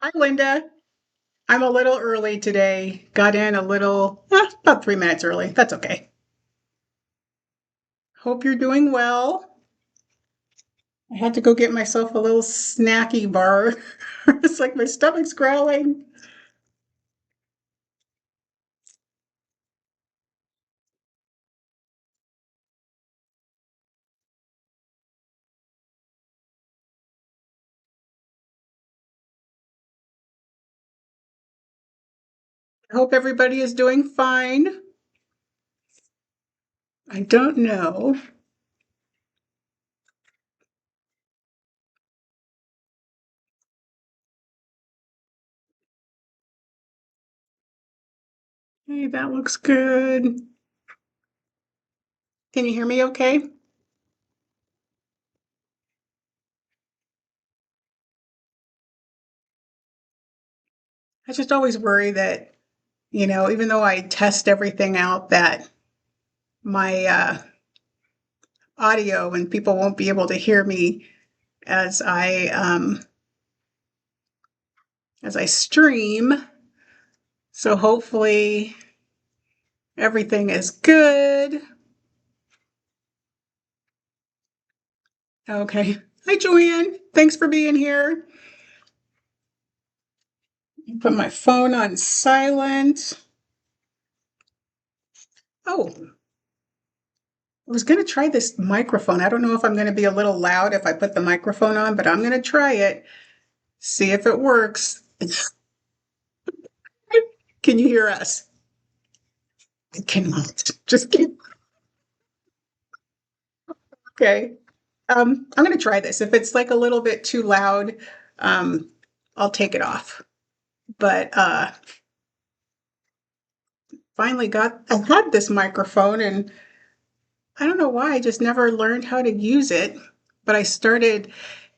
Hi, Linda. I'm a little early today. Got in a little, about 3 minutes early. That's okay. Hope you're doing well. I had to go get myself a little snacky bar. It's like my stomach's growling. I hope everybody is doing fine. I don't know. Hey, that looks good. Can you hear me okay? I just always worry that, even though I test everything out, that my audio and people won't be able to hear me as I stream. So hopefully everything is good. Okay. Hi, Joanne. Thanks for being here. Put my phone on silent. Oh, I was going to try this microphone. I don't know if I'm going to be a little loud if I put the microphone on, but I'm going to try it, see if it works. Can you hear us? I cannot. Just kidding. Okay. I'm going to try this. If it's like a little bit too loud, um, I'll take it off. But finally I had this microphone and I don't know why, I just never learned how to use it. But I started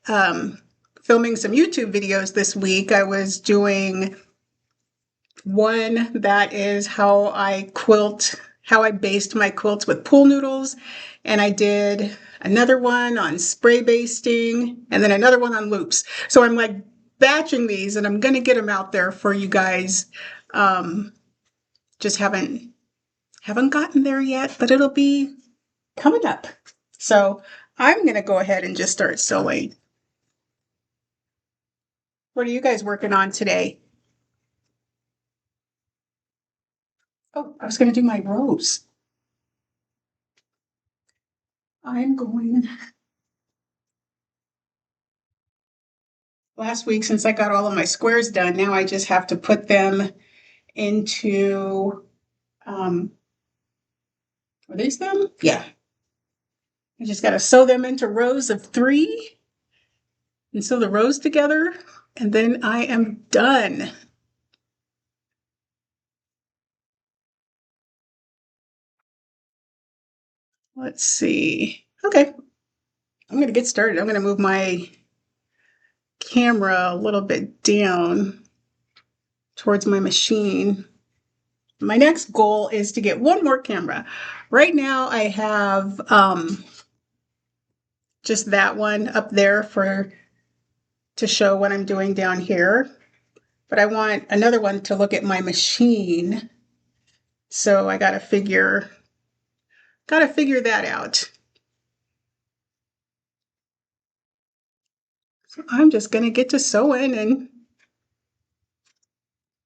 um, filming some YouTube videos this week. I was doing one that is how I based my quilts with pool noodles. And I did another one on spray basting and then another one on loops. So I'm like batching these and I'm going to get them out there for you guys. Um, just haven't gotten there yet, but it'll be coming up. So I'm going to go ahead and just start sewing. What are you guys working on today? Oh, I was going to do my rose. I'm going last week since I got all of my squares done. Now I just have to put them into, um, are these them? Yeah. I just got to sew them into rows of 3 and sew the rows together. And then I am done. Let's see. Okay. I'm going to get started. I'm going to move my camera a little bit down towards my machine. My next goal is to get one more camera. Right now I have just that one up there to show what I'm doing down here. But I want another one to look at my machine. So I gotta figure that out. So I'm just gonna get to sewing and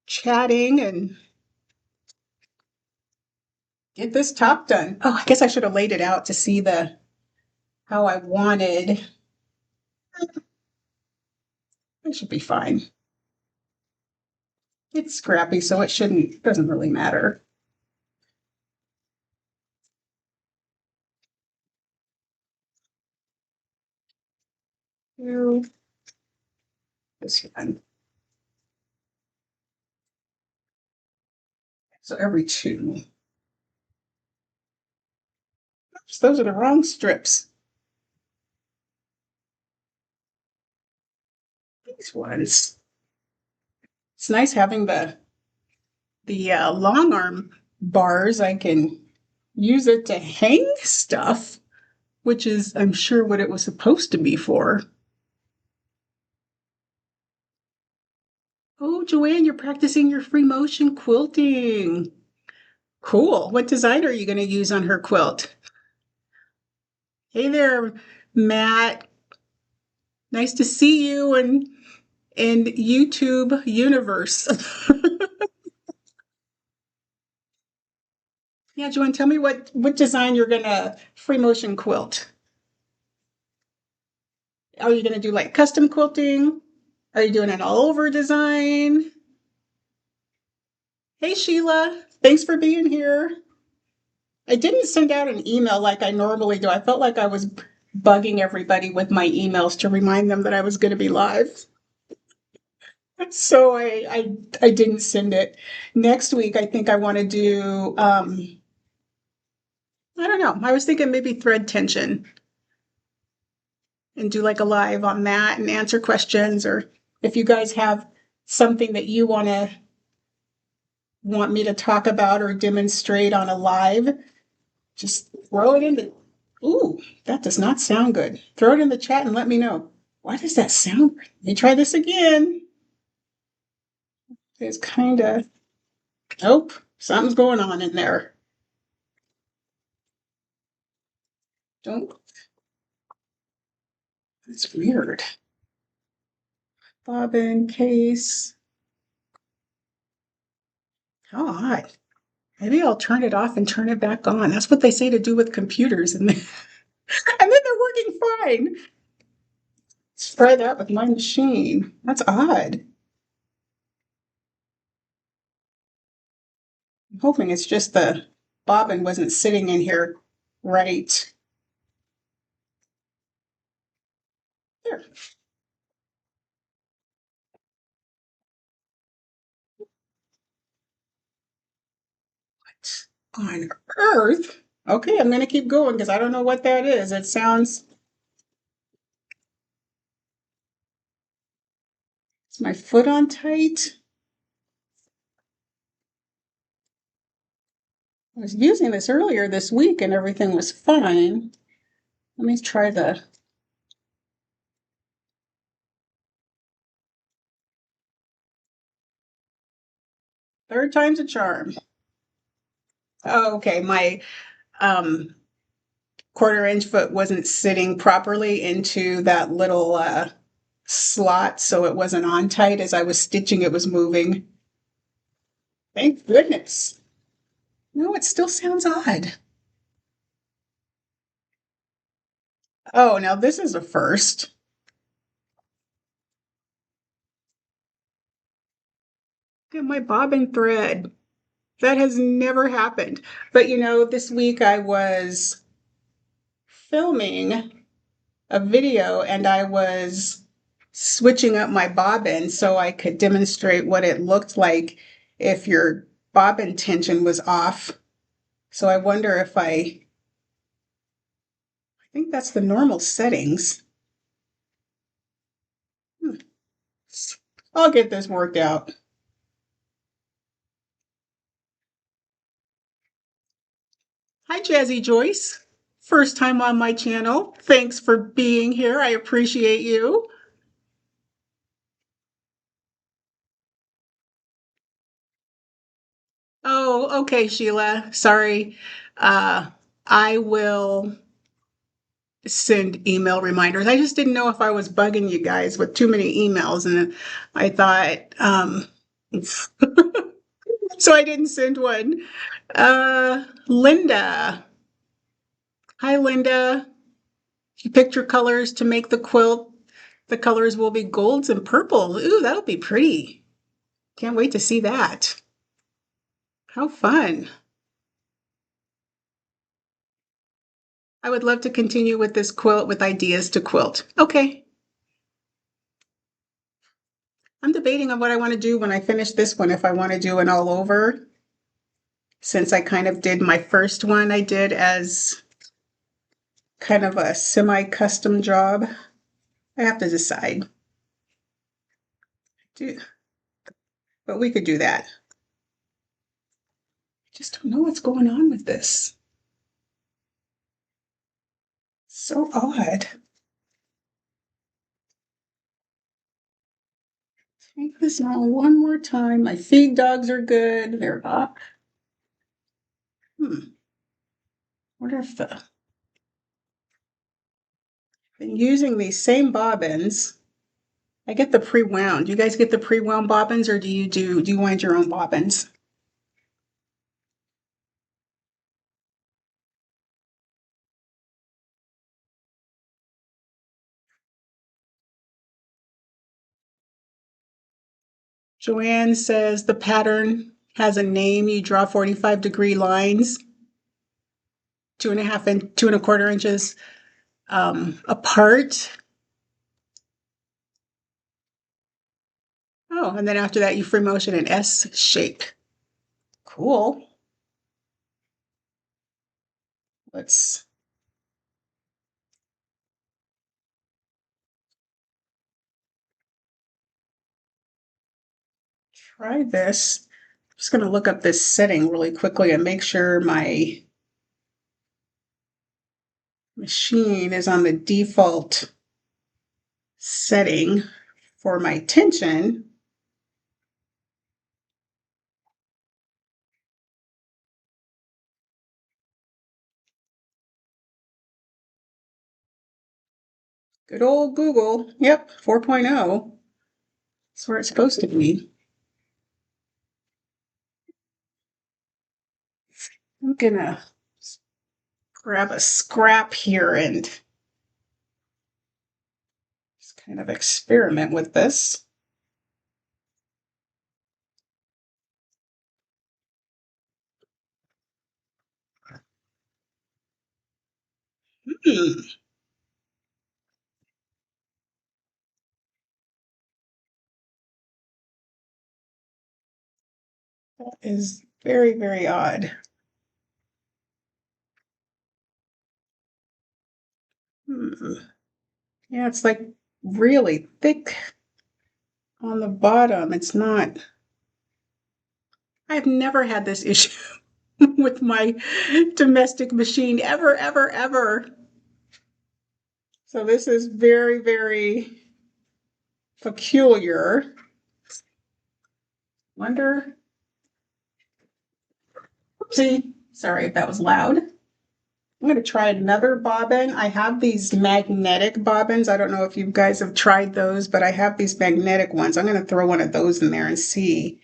chatting and get this top done. Oh, I guess I should have laid it out to see the how I wanted. It should be fine. It's scrappy, so doesn't really matter. This one. So every 2. Oops, those are the wrong strips. These ones. It's nice having the long arm bars. I can use it to hang stuff, which is, I'm sure, what it was supposed to be for. Oh, Joanne, you're practicing your free motion quilting. Cool. What design are you going to use on her quilt? Hey there, Matt. Nice to see you in YouTube universe. Yeah, Joanne, tell me what design you're gonna free motion quilt. Are you gonna do like custom quilting? Are you doing an all over design? Hey Sheila, thanks for being here. I didn't send out an email like I normally do. I felt like I was bugging everybody with my emails to remind them that I was going to be live. So I didn't send it. Next week, I think I want to do I don't know. I was thinking maybe thread tension and do like a live on that and answer questions, or if you guys have something that you want me to talk about or demonstrate on a live, just throw it in the ooh, that does not sound good. Throw it in the chat and let me know. Why does that sound? Let me try this again. It's kind of nope, something's going on in there. Don't It's weird. Bobbin case. How odd. Maybe I'll turn it off and turn it back on. That's what they say to do with computers, and then, and then they're working fine. Let's try that with my machine. That's odd. I'm hoping it's just the bobbin wasn't sitting in here right. There. What on earth? Okay, I'm going to keep going because I don't know what that is. It sounds. Is my foot on tight? I was using this earlier this week and everything was fine. Let me try the third time's a charm. Oh, okay, my um, quarter-inch foot wasn't sitting properly into that little slot, so it wasn't on tight. As I was stitching, it was moving. Thank goodness. No, it still sounds odd. Oh, now this is a first. Look at my bobbin thread. That has never happened. But this week I was filming a video and I was switching up my bobbin so I could demonstrate what it looked like if your bobbin tension was off. So I wonder if I think that's the normal settings. Hmm. I'll get this worked out. Hi, Jazzy Joyce. First time on my channel. Thanks for being here. I appreciate you. Oh, okay, Sheila. Sorry. Uh, I will send email reminders. I just didn't know if I was bugging you guys with too many emails, and I thought, so I didn't send one. Linda. Hi, Linda. You picked your colors to make the quilt. The colors will be golds and purple. Ooh, that'll be pretty. Can't wait to see that. How fun. I would love to continue with this quilt with ideas to quilt. Okay. I'm debating on what I want to do when I finish this one, if I want to do an all over. Since I kind of did my first one, I did as kind of a semi-custom job. I have to decide. But we could do that. I just don't know what's going on with this. So odd. Take this on one more time. My feed dogs are good. They're up. Wonder if been using these same bobbins. I get the pre-wound. Do you guys get the pre-wound bobbins, or do you wind your own bobbins? Joanne says the pattern has a name. You draw 45-degree lines, 2.5 and 2.25 inches apart. Oh, and then after that, you free motion an S shape. Cool. Let's try this. I'm just going to look up this setting really quickly and make sure my machine is on the default setting for my tension. Good old Google. Yep, 4.0. That's where it's supposed to be. I'm gonna grab a scrap here and just kind of experiment with this. Hmm. That is very, very odd. Hmm. Yeah, it's like really thick on the bottom. It's not. I've never had this issue with my domestic machine ever, ever, ever. So this is very, very peculiar. Wonder. Oopsie. Sorry if that was loud. I'm going to try another bobbin. I have these magnetic bobbins. I don't know if you guys have tried those, but I have these magnetic ones. I'm going to throw one of those in there and see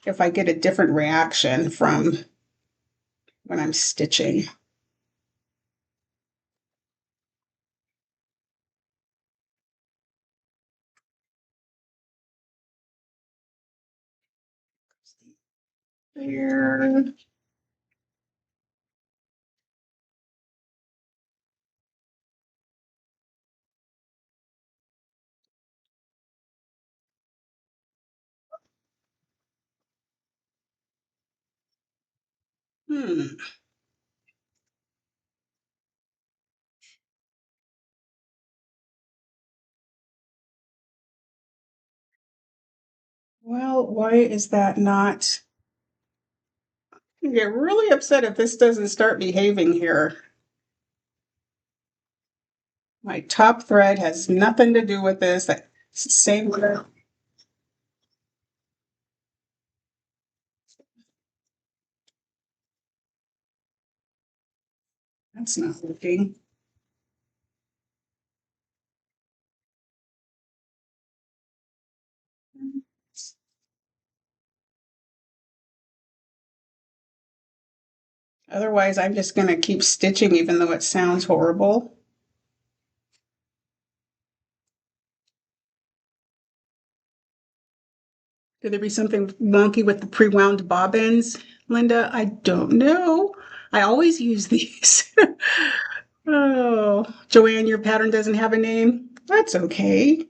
if I get a different reaction from when I'm stitching. There. Hmm. Well, why is that not? I get really upset if this doesn't start behaving here. My top thread has nothing to do with this. Same. That's not working. Otherwise, I'm just going to keep stitching even though it sounds horrible. Could there be something wonky with the pre-wound bobbins, Linda? I don't know. I always use these. Oh, Joanne, your pattern doesn't have a name? That's okay.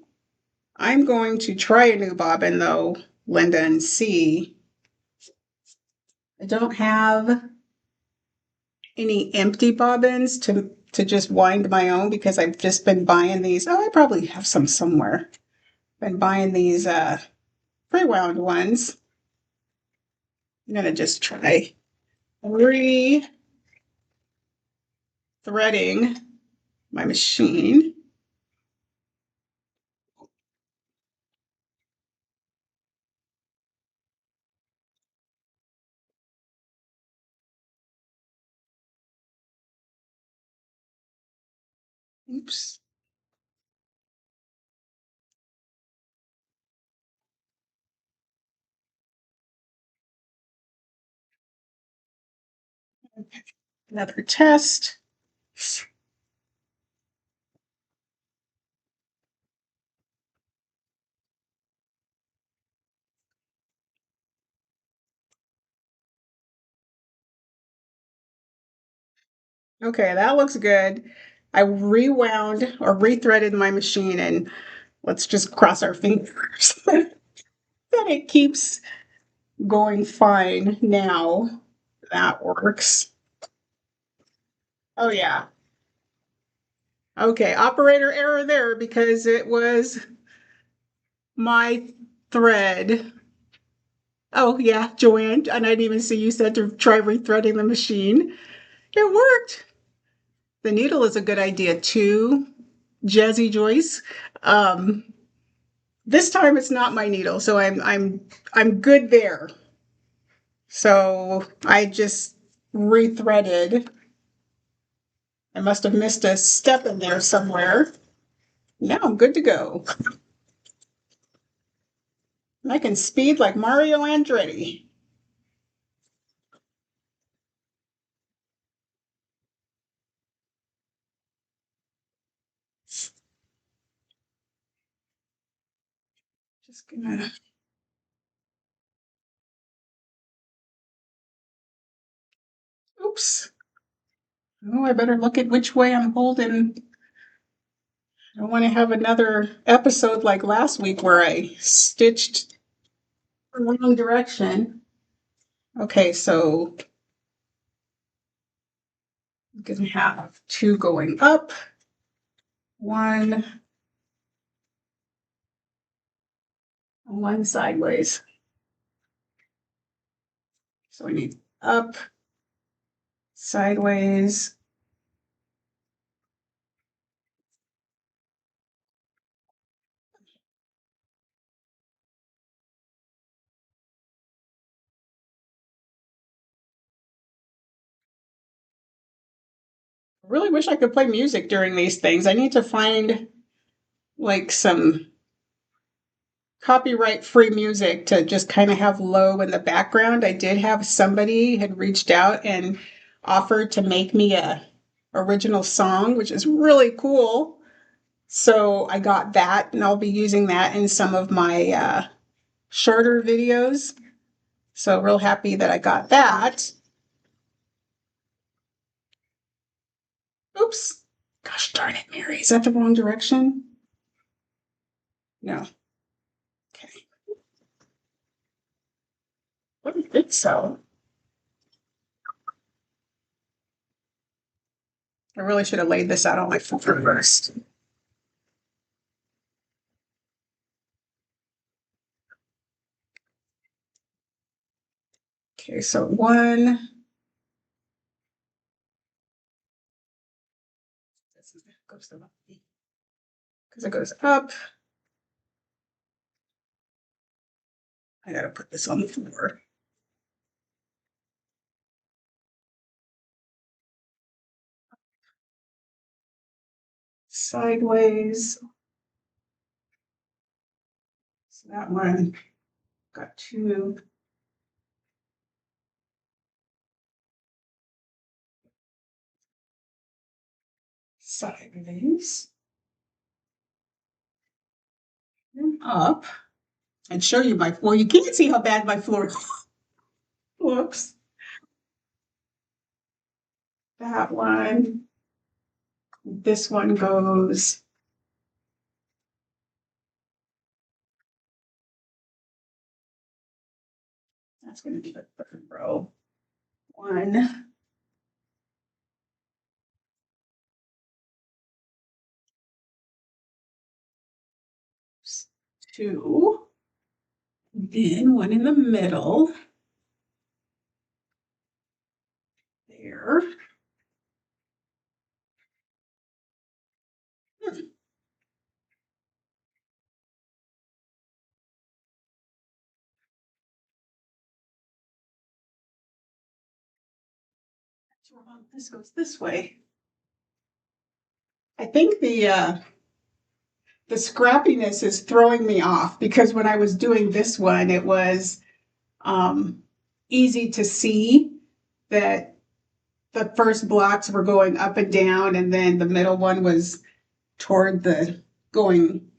I'm going to try a new bobbin though, Linda, and see. I don't have any empty bobbins to just wind my own because I've just been buying these. Oh, I probably have some somewhere. Been buying these pre-wound ones. I'm gonna just try re-threading my machine. Oops. Another test. Okay, that looks good. I rewound or rethreaded my machine, and let's just cross our fingers that it keeps going fine now. That works. Oh yeah. Okay, operator error there because it was my thread. Oh yeah, Joanne, and I didn't even see you said to try rethreading the machine. It worked. The needle is a good idea too, Jazzy Joyce. Um, this time it's not my needle, so I'm good there. So I just rethreaded. I must have missed a step in there somewhere. Now I'm good to go. I can speed like Mario Andretti. Just gonna. Oops. Oh, I better look at which way I'm holding. I don't want to have another episode like last week where I stitched the wrong direction. Okay, so I'm gonna have two going up, one sideways. So we need up, sideways. I really wish I could play music during these things. I need to find like some copyright free music to just kind of have low in the background. I did have somebody had reached out and offered to make me a original song, which is really cool. So I got that, and I'll be using that in some of my shorter videos. So real happy that I got that. Oops. Gosh darn it, Mary. Is that the wrong direction? No. Okay. I don't think so. I really should have laid this out on my phone first. Okay, so one. Because it goes up. I gotta put this on the floor. Sideways. So that one got two. Sideways. And up. And show you my floor. You can't see how bad my floor is. Whoops. That one. This one goes. That's going to be the third row. One, two, then one in the middle. There. This goes this way. I think the scrappiness is throwing me off because when I was doing this one, it was um, easy to see that the first blocks were going up and down, and then the middle one was toward the going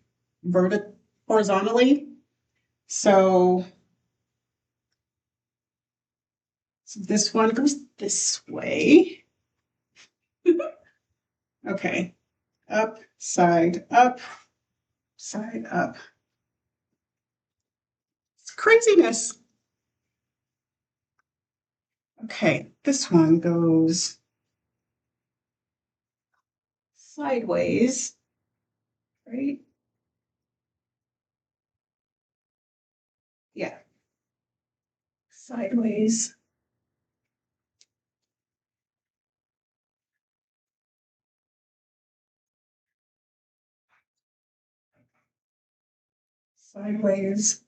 horizontally. So, so this one goes this way. Okay, up, side, up, side, up. It's craziness. Okay, this one goes sideways, right? Yeah, sideways. Sideways.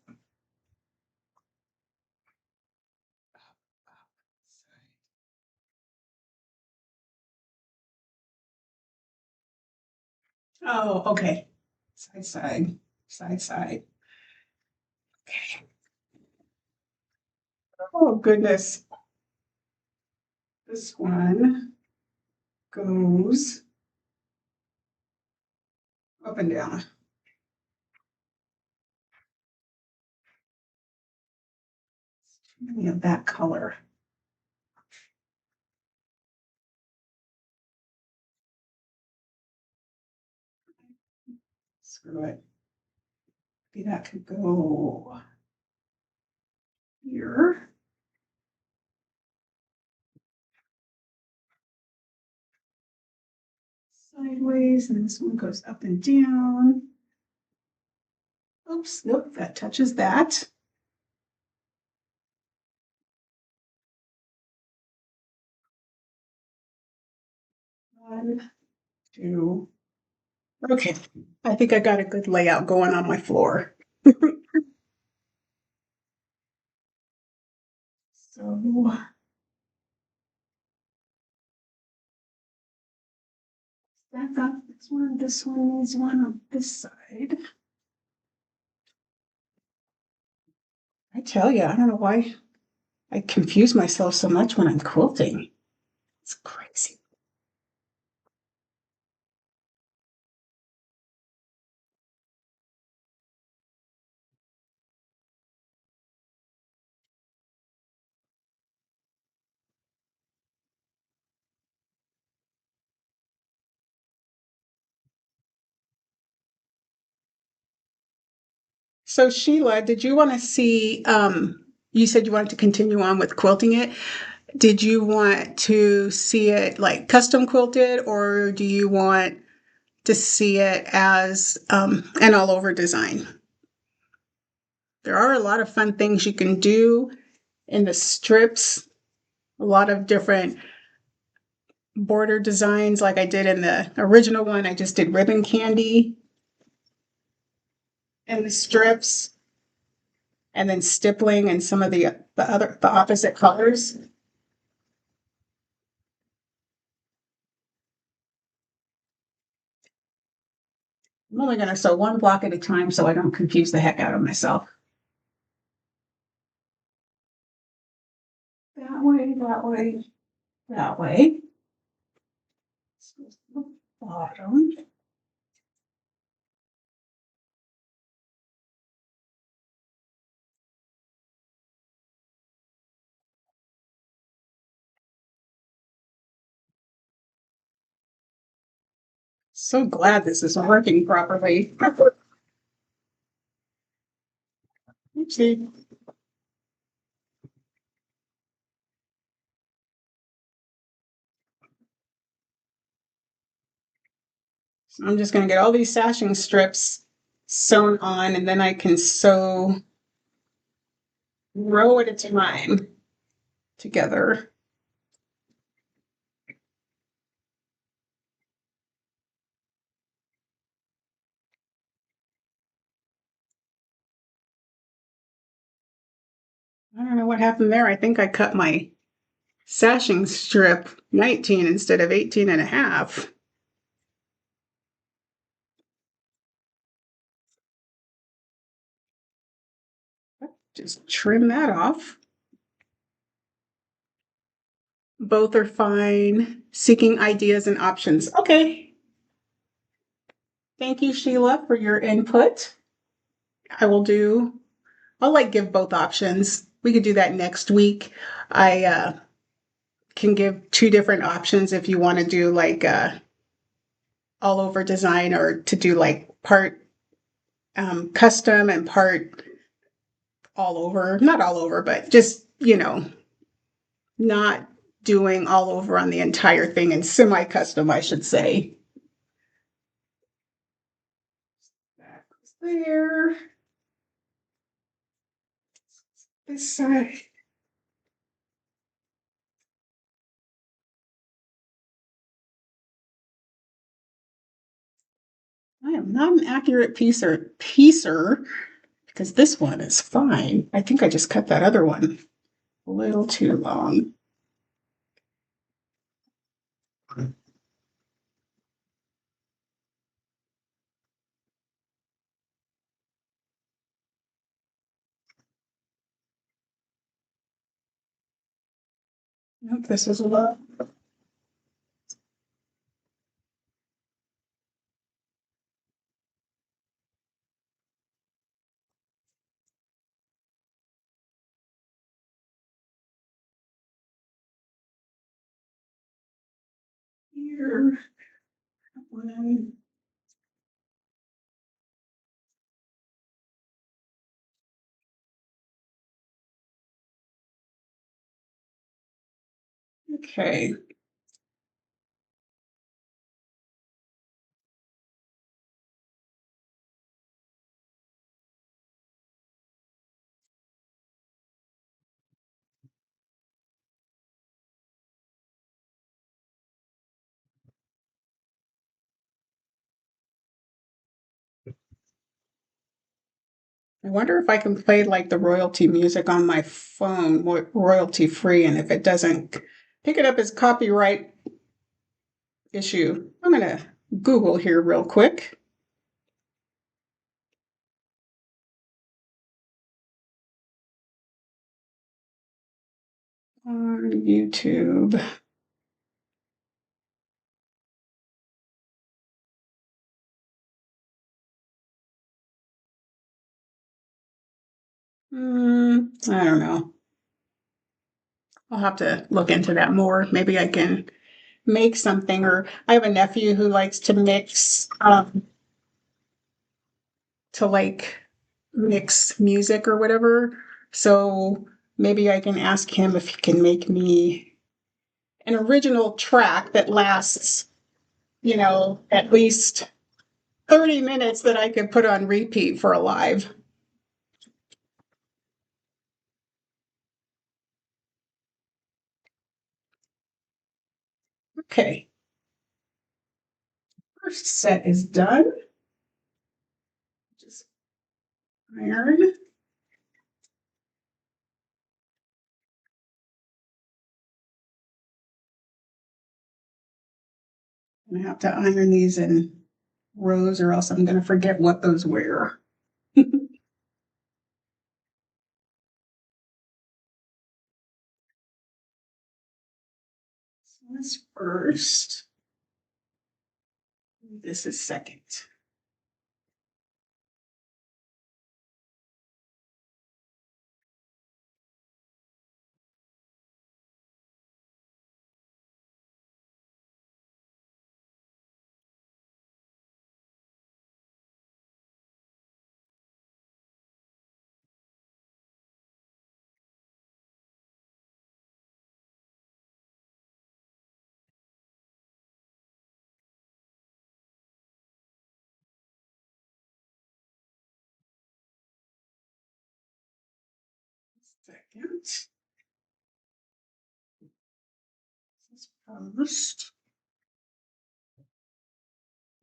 Oh, okay. Side, side, side, side. Okay. Oh, goodness. This one goes up and down. Too many of that color. Screw it. Maybe that could go here. Sideways, and this one goes up and down. Oops, nope, that touches that. One, two. Okay, I think I got a good layout going on my floor. So stack up this one needs one on this side. I tell you, I don't know why I confuse myself so much when I'm quilting. It's crazy. So Sheila, did you want to see, you said you wanted to continue on with quilting it. Did you want to see it like custom quilted, or do you want to see it as an all over design? There are a lot of fun things you can do in the strips, a lot of different border designs like I did in the original one. I just did ribbon candy in the strips and then stippling and some of the opposite colors. I'm only going to sew one block at a time so I don't confuse the heck out of myself. That way, that way, that way. So the bottom. So glad this is working properly. Oopsie. So I'm just going to get all these sashing strips sewn on, and then I can sew row at a time together. I don't know what happened there. I think I cut my sashing strip 19 instead of 18 and a half. Just trim that off. Both are fine. Seeking ideas and options. Okay. Thank you, Sheila, for your input. I'll like give both options. We could do that next week. I can give two different options if you want to do like all over design or to do like part custom and part all over. Not all over, but just, not doing all over on the entire thing and semi custom, I should say. That goes there. This side. I am not an accurate piecer because this one is fine. I think I just cut that other one a little too long. Nope, this is a lot. Here. One. Okay. I wonder if I can play like the royalty music on my phone, royalty free, and if it doesn't pick it up as copyright issue. I'm going to Google here real quick. On YouTube. I don't know. I'll have to look into that more. Maybe I can make something, or I have a nephew who likes to mix music or whatever. So maybe I can ask him if he can make me an original track that lasts, at least 30 minutes that I could put on repeat for a live. Okay. First set is done. Just iron. I'm gonna have to iron these in rows or else I'm gonna forget what those were. So that's first. This is second. Second. This is first.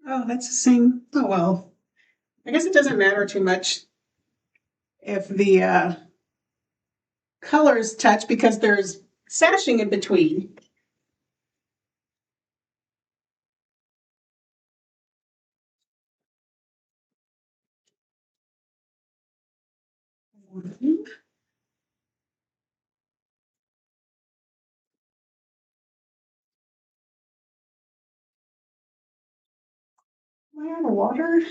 Oh, that's the same. Oh well. I guess it doesn't matter too much if the colors touch because there's sashing in between. Am I out of water?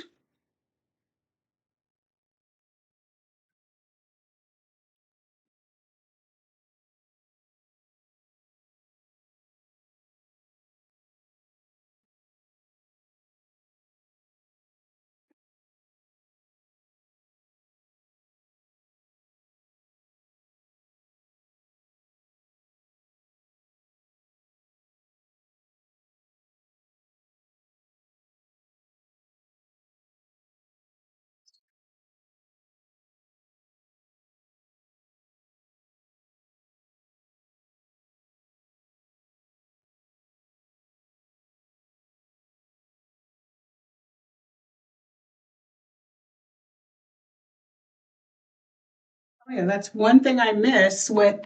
Oh yeah, that's one thing I miss with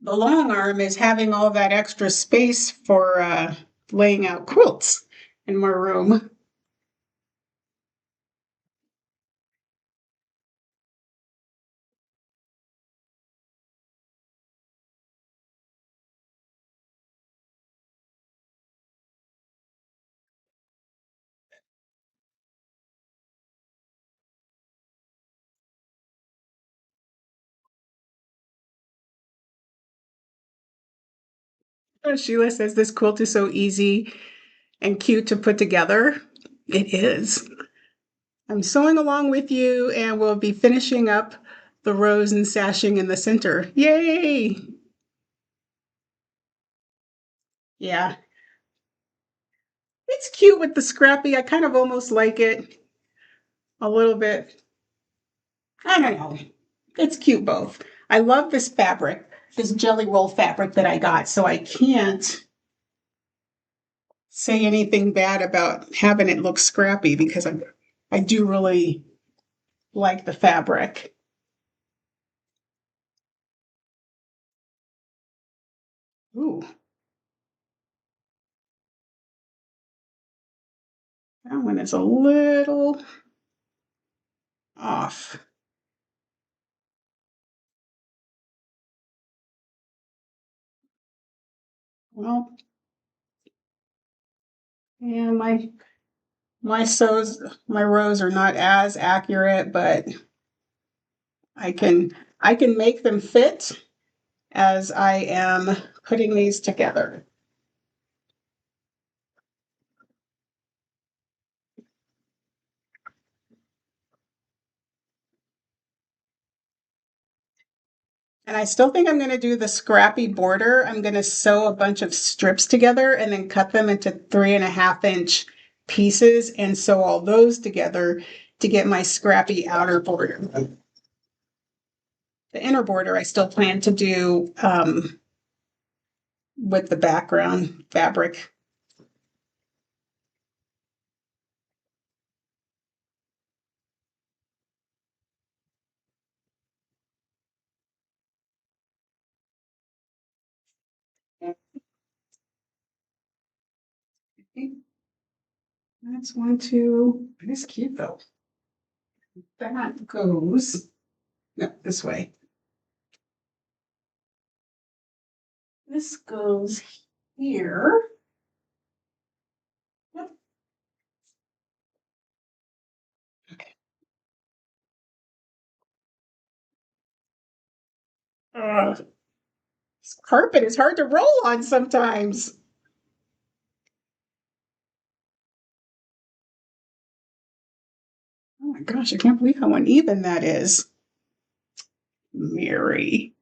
the long arm is having all that extra space for laying out quilts in my room. Sheila says this quilt is so easy and cute to put together. It is. I'm sewing along with you and we'll be finishing up the rows and sashing in the center. Yay! Yeah, it's cute with the scrappy. I kind of almost like it a little bit. I don't know. It's cute both. I love this fabric, this jelly roll fabric that I got, so I can't say anything bad about having it look scrappy because I do really like the fabric. Ooh, that one is a little off. Well, yeah, my rows are not as accurate, but I can I can make them fit as I am putting these together. And I still think I'm going to do the scrappy border. I'm going to sew a bunch of strips together and then cut them into 3.5 inch pieces and sew all those together to get my scrappy outer border. The inner border I still plan to do with the background fabric. That's one, two. It's cute though. That goes, no, this way. This goes here. Yep. Okay. Ugh, this carpet is hard to roll on sometimes. Oh my gosh, I can't believe how uneven that is. Mary.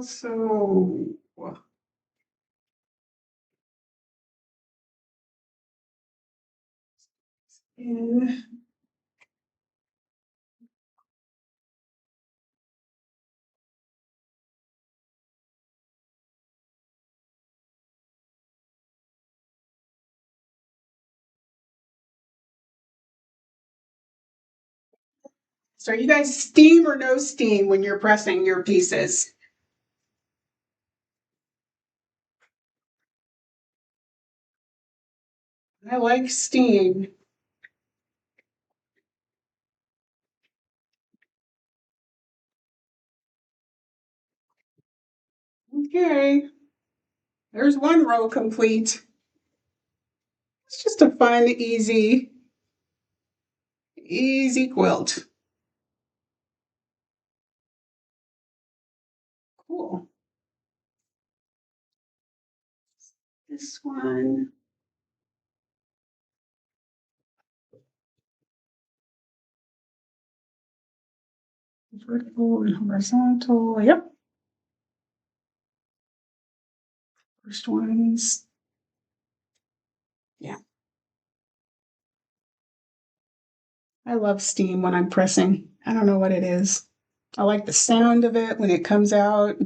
So, in So you guys steam or no steam when you're pressing your pieces? I like steam. Okay, there's one row complete. It's just a fun, easy quilt. Cool. This one, vertical and horizontal. Yep. First ones. Yeah. I love steam when I'm pressing. I don't know what it is. I like the sound of it when it comes out.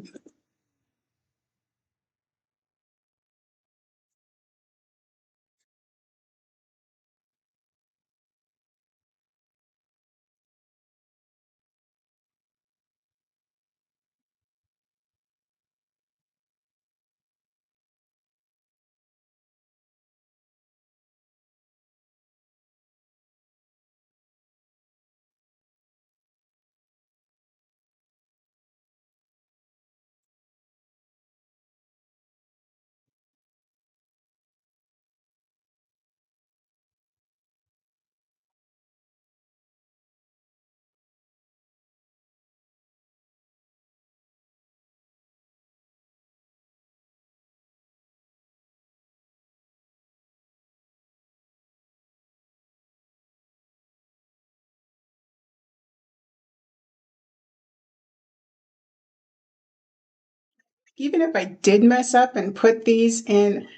Even if I did mess up and put these in,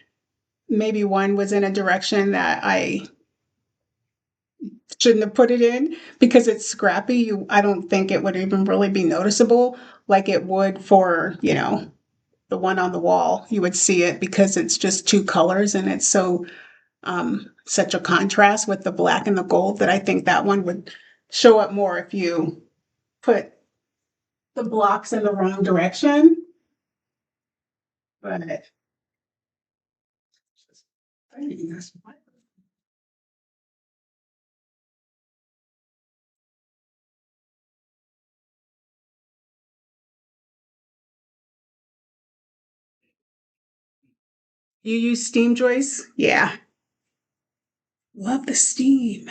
maybe one was in a direction that I shouldn't have put it in because it's scrappy. I don't think it would even really be noticeable like it would for, the one on the wall. You would see it because it's just two colors and it's such a contrast with the black and the gold that I think that one would show up more if you put the blocks in the wrong direction. But you use steam, Joyce? Yeah. Love the steam.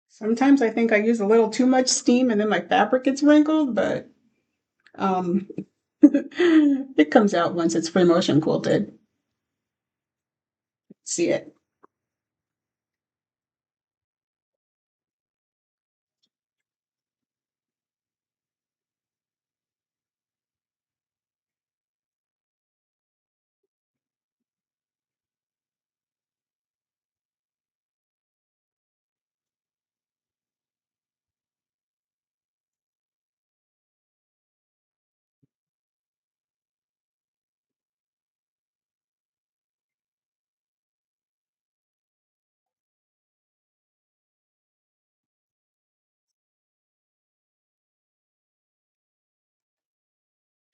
Sometimes I think I use a little too much steam and then my fabric gets wrinkled, but um, it comes out once it's free motion quilted. See it.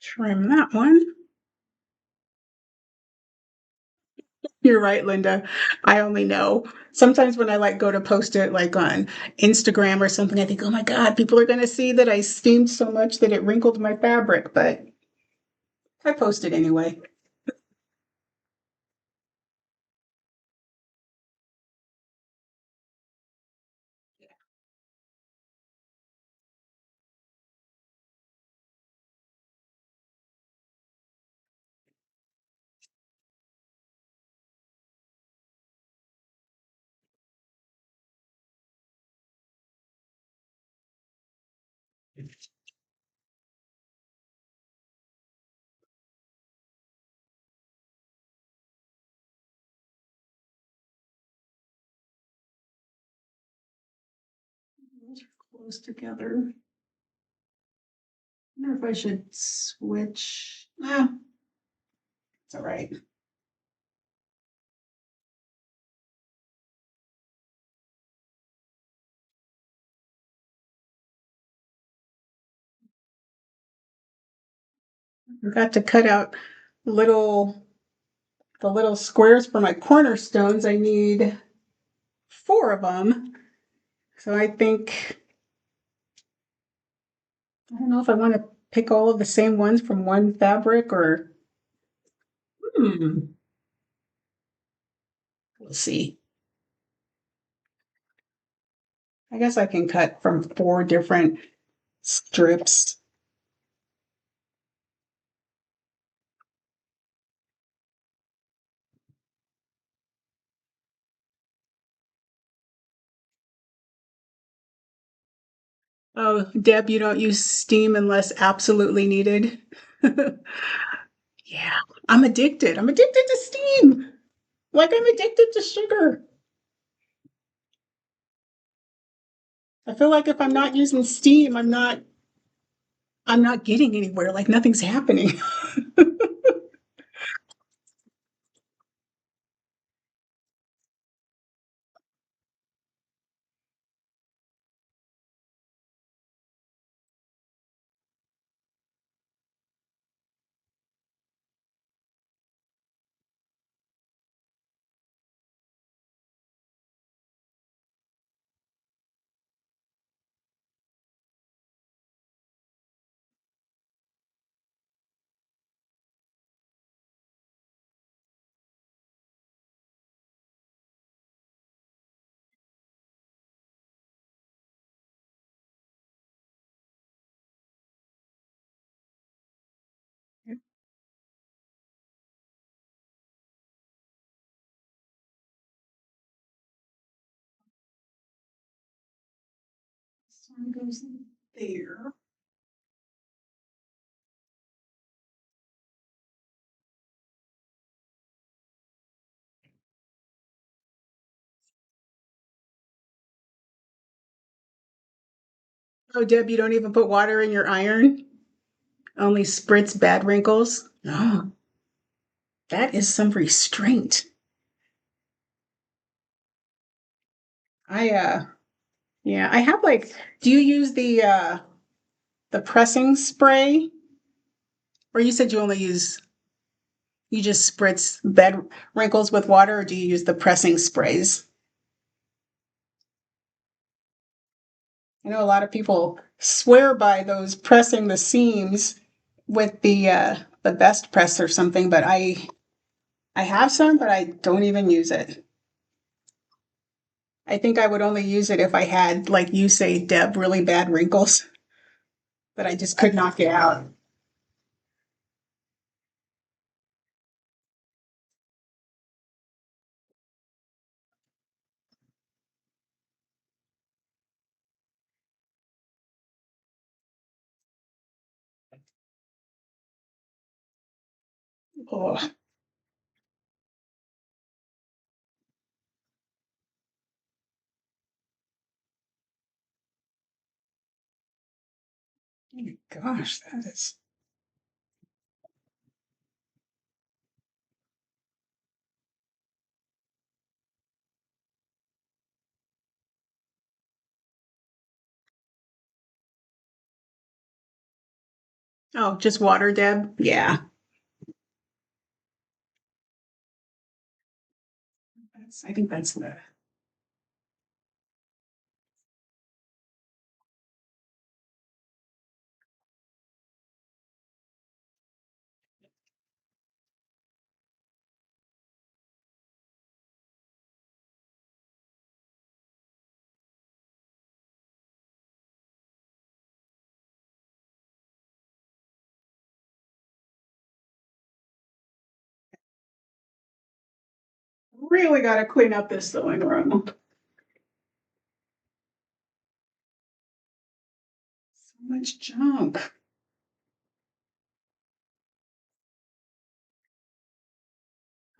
Trim that one. You're right, Linda. I only know. Sometimes when I go to post it like on Instagram or something, I think, oh my God, people are going to see that I steamed so much that it wrinkled my fabric, but I post it anyway. Those are close together. I wonder if I should switch. It's all right. I forgot to cut out little the little squares for my cornerstones. I need 4 of them. So I think I don't know if I want to pick all of the same ones from one fabric or hmm, we'll see. I guess I can cut from 4 different strips. Oh, Deb, you don't use steam unless absolutely needed. Yeah, I'm addicted. I'm addicted to steam. Like I'm addicted to sugar. I feel like if I'm not using steam, I'm not getting anywhere. Like nothing's happening. This one goes in there. Oh, Deb, you don't even put water in your iron? Only spritz bad wrinkles? No, that is some restraint. I yeah, I have like do you use the pressing spray? Or you said you just spritz bed wrinkles with water, or do you use the pressing sprays? I know a lot of people swear by those pressing the seams with the best press or something, but I have some, but I don't even use it. I think I would only use it if I had, like you say, Deb, really bad wrinkles that I just could not get out. Oh, my gosh, that is. Oh, just water, Deb? Yeah. I think that's the. Really got to clean up this sewing room. much junk.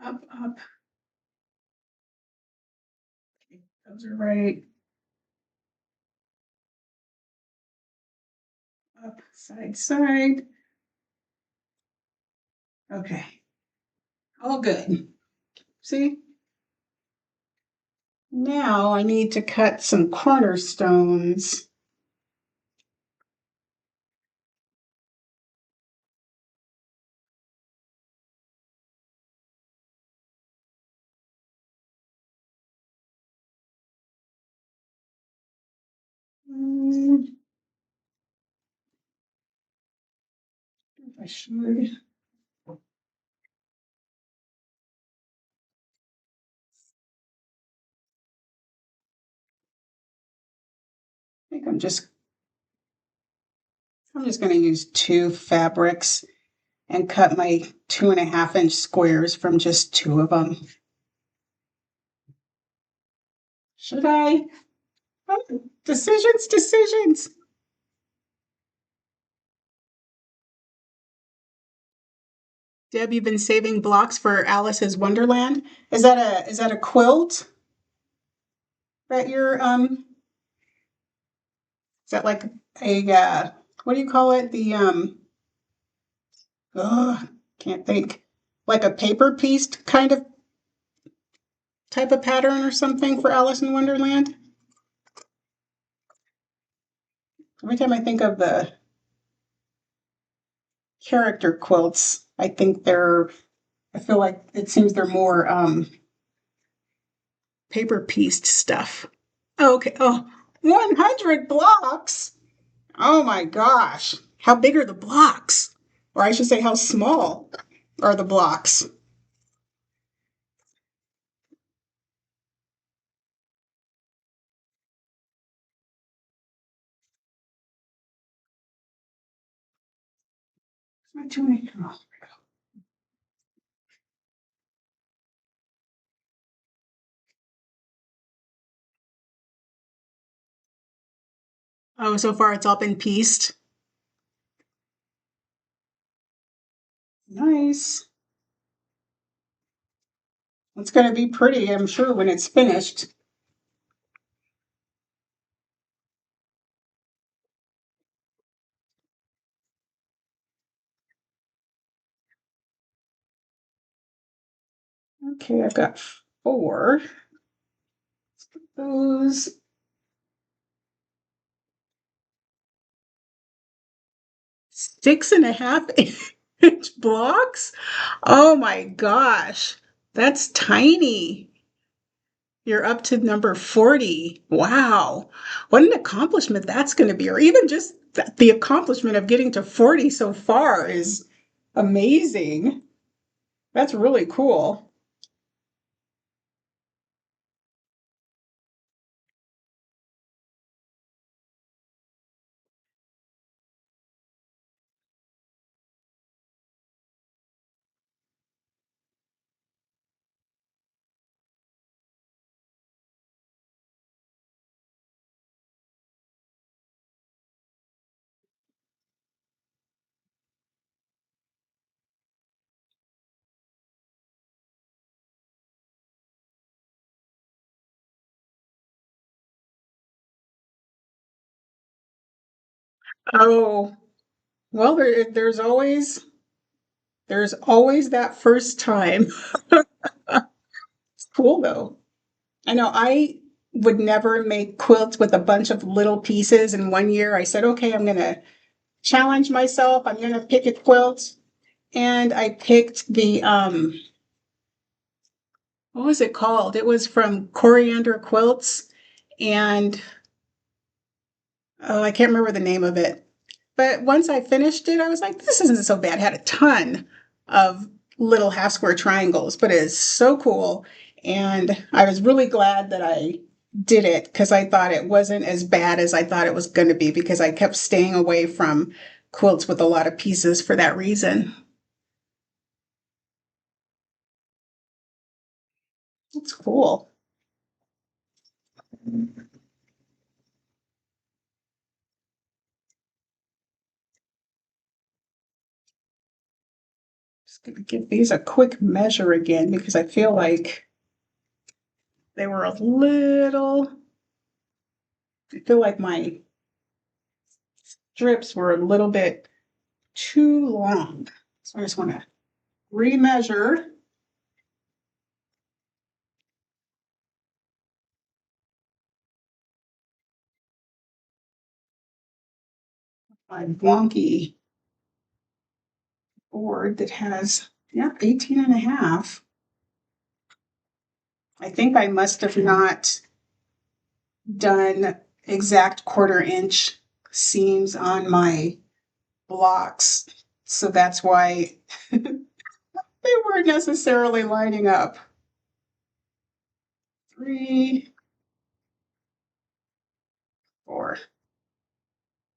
Up, up. Okay, those are right. Up, side, side. Okay. All good. See? Now I need to cut some cornerstones. If I should. I think I'm just going to use two fabrics and cut my 2.5-inch squares from just two of them. Should I? Oh, decisions. Deb, you've been saving blocks for Alice's Wonderland. Is that a quilt that you're is that like a what do you call it? The oh, can't think. Like a paper piece kind of type of pattern or something for Alice in Wonderland? Every time I think of the character quilts, I feel like it seems they're more paper pieced stuff. Oh, okay. Oh, 100 blocks. Oh my gosh. How big are the blocks? Or I should say, how small are the blocks? Not too many. Oh, so far it's all been pieced. Nice. It's going to be pretty, I'm sure, when it's finished. Okay, I've got 4. Those 6.5-inch blocks. Oh my gosh, that's tiny. You're up to number 40. Wow. What an accomplishment that's going to be. Or even just the accomplishment of getting to 40 so far is amazing. That's really cool. Oh, well, there's always that first time. It's cool though. I know I would never make quilts with a bunch of little pieces in one year. I said, okay, I'm going to challenge myself. I'm going to pick a quilt. And I picked the, what was it called? It was from Coriander Quilts. And, oh, I can't remember the name of it. But once I finished it, I was like, this isn't so bad. It had a ton of little half square triangles, but it is so cool. And I was really glad that I did it because I thought it wasn't as bad as I thought it was going to be because I kept staying away from quilts with a lot of pieces for that reason. It's cool. Just gonna give these a quick measure again because I feel like they were a little, I feel like my strips were a little bit too long. So I just want to remeasure. My wonky board that has, yeah, 18 and a half. I think I must have not done exact 1/4 inch seams on my blocks. So that's why they weren't necessarily lining up. 3, 4.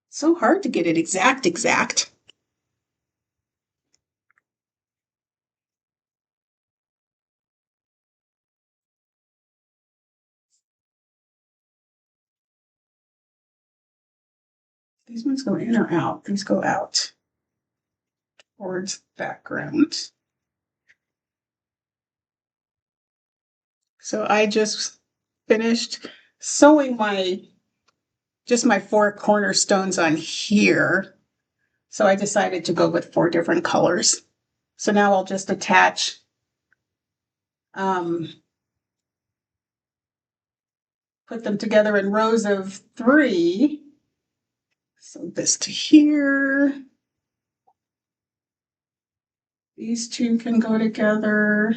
So hard to get it exact. These ones go in or out? These go out towards background. So I just finished sewing my 4 cornerstones on here. So I decided to go with 4 different colors. So now I'll just attach put them together in rows of 3. So this to here. These two can go together.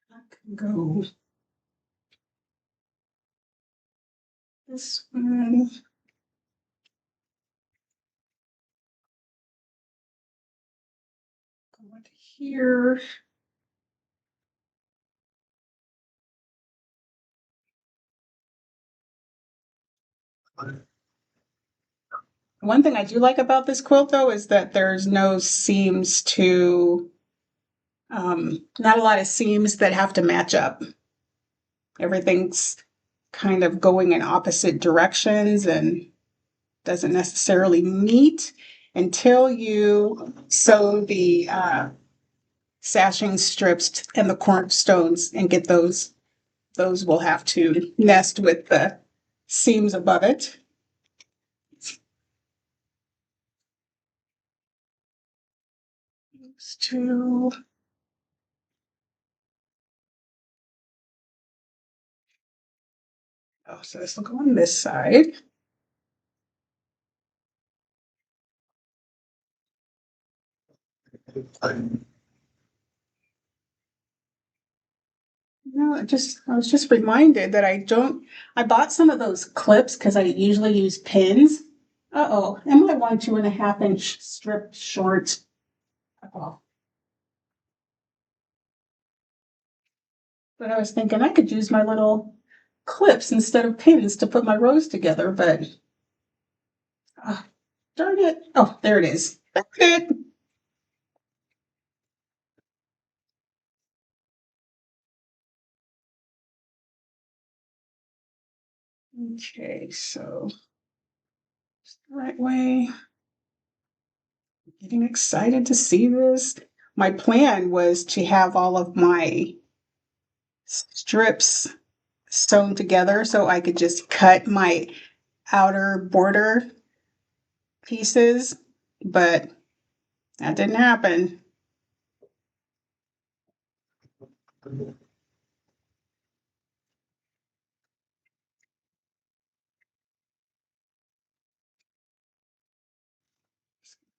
That can go this one. Go to here. One thing I do like about this quilt though is that there's no seams to, not a lot of seams that have to match up. Everything's kind of going in opposite directions and doesn't necessarily meet until you sew the sashing strips and the cornerstones and get those. Those will have to nest with the seams above it. These two. Oh, so this will go on this side. No, I was just reminded that I bought some of those clips because I usually use pins. Uh-oh, am I 2.5 inch strip short? Oh. But I was thinking I could use my little clips instead of pins to put my rows together, but darn it. Oh, there it is. That's it. Okay, so it's the right way. Getting excited to see this. My plan was to have all of my strips sewn together so I could just cut my outer border pieces, but that didn't happen.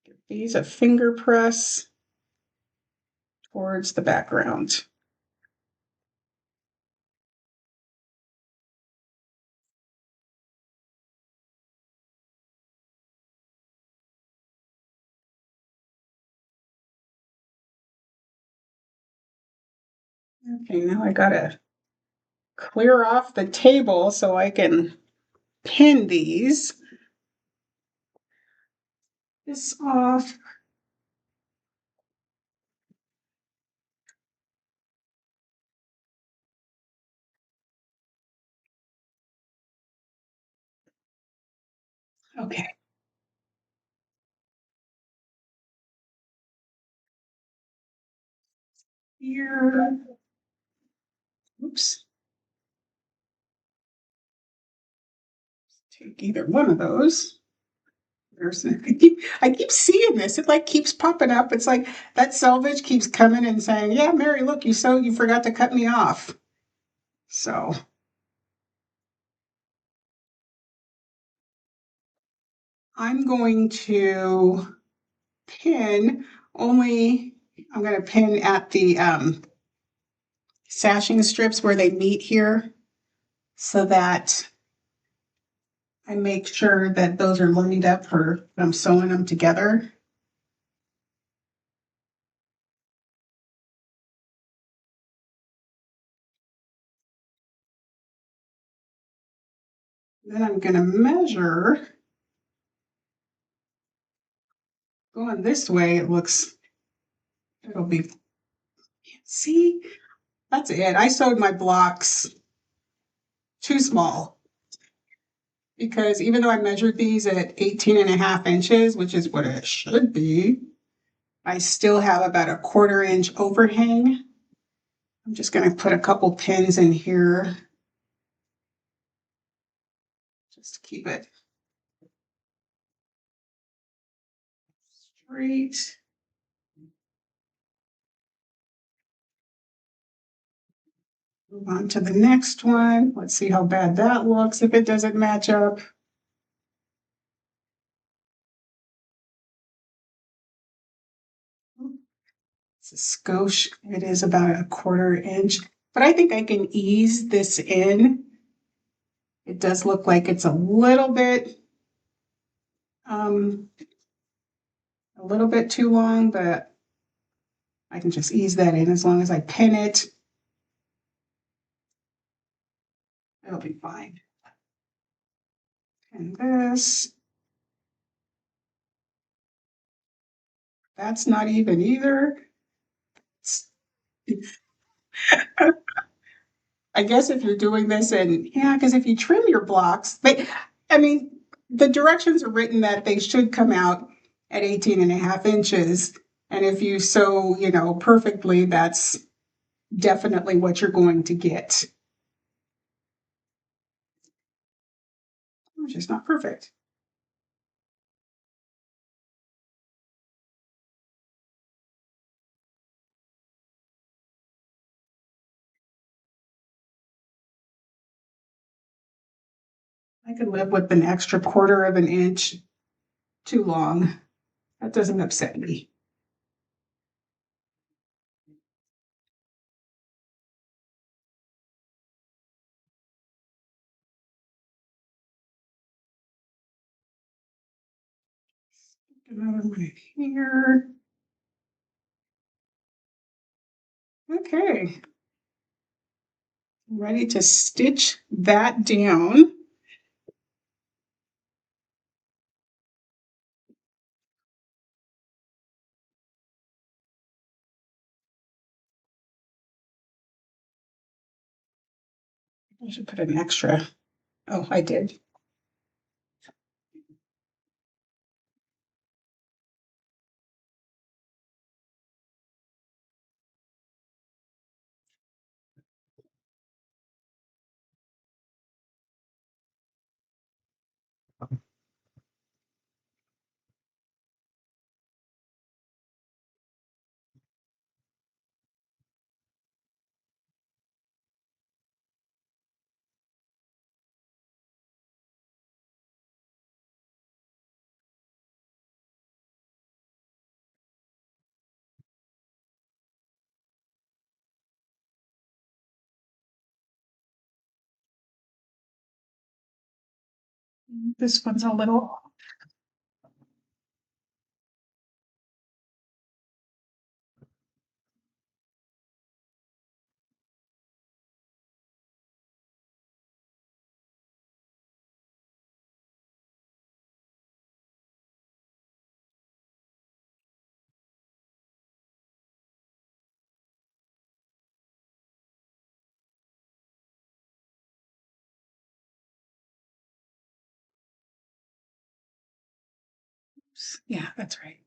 Give these a finger press towards the background. Okay, now I gotta clear off the table so I can pin these. This off. Okay. here. Oops. Take either one of those. I keep seeing this. It like keeps popping up. It's like that selvage keeps coming and saying, "Yeah, Mary, look, you forgot to cut me off." So I'm going to pin only. I'm going to pin at the sashing strips where they meet here, so that I make sure that those are lined up for when I'm sewing them together. Then I'm going to measure. Going this way, it'll be, see, that's it. I sewed my blocks too small because even though I measured these at 18.5 inches, which is what it should be, I still have about a 1/4 inch overhang. I'm just going to put a couple pins in here just to keep it straight. Move on to the next one. Let's see how bad that looks if it doesn't match up. It's a skosh. It is about a 1/4 inch, but I think I can ease this in. It does look like it's um, a little bit too long, but I can just ease that in as long as I pin it. It'll be fine. And this, that's not even either. I guess if you're doing this and yeah, because if you trim your blocks, I mean, the directions are written that they should come out at 18.5 inches. And if you sew, perfectly, that's definitely what you're going to get. Which is not perfect. I could live with an extra 1/4 inch too long. That doesn't upset me. Another one here. Okay. I'm ready to stitch that down. I should put an extra. Oh, I did. This one's a little. Yeah, that's right.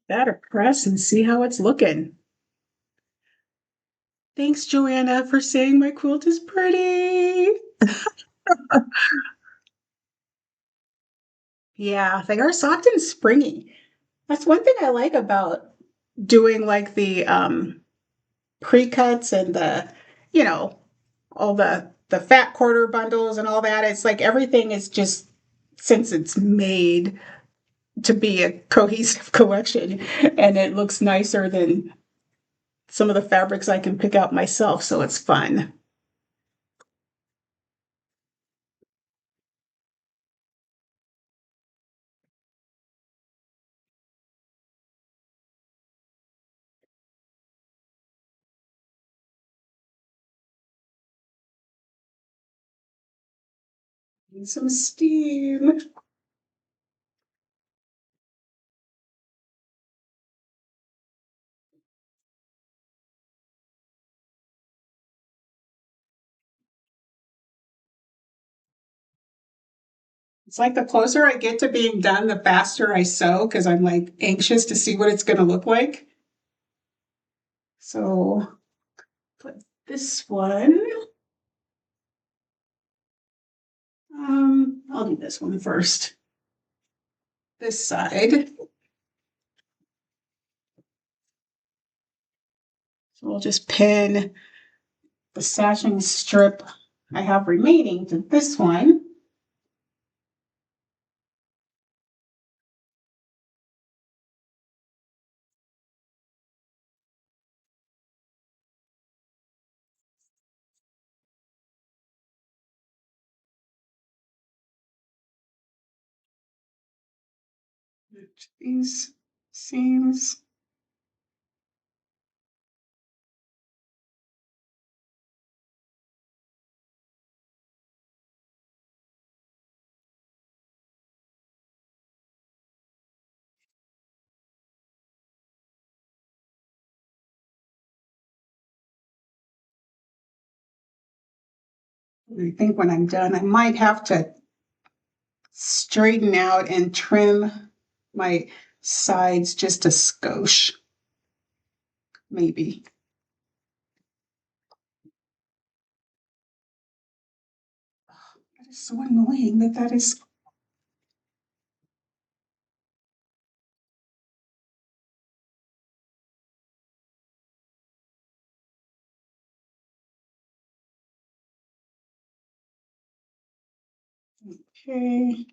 that a press and see how it's looking. Thanks, Joanna, for saying my quilt is pretty. Yeah, they are soft and springy. That's one thing I like about doing like the pre-cuts and the, you know, all the fat quarter bundles and all that. It's like everything is just, since it's made to be a cohesive collection, and it looks nicer than some of the fabrics I can pick out myself, so it's fun. Need some steam. It's like the closer I get to being done, the faster I sew because I'm like anxious to see what it's going to look like. So put this one. I'll do this one first. This side. So we'll just pin the sashing strip I have remaining to this one. These seams. I think when I'm done, I might have to straighten out and trim my sides just a skosh, maybe. That is so annoying that is. Okay.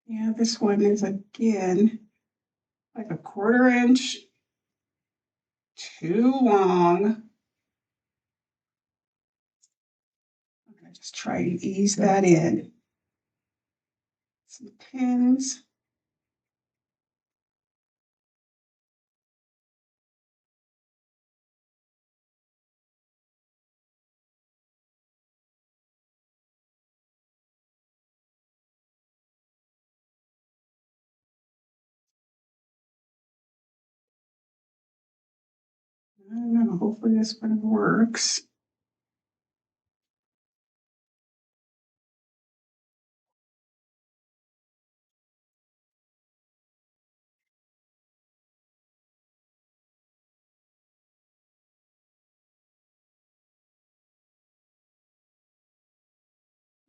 Yeah, this one is again like a 1/4 inch too long. I'm gonna just try and ease that in. Some pins. I don't know, hopefully this one works.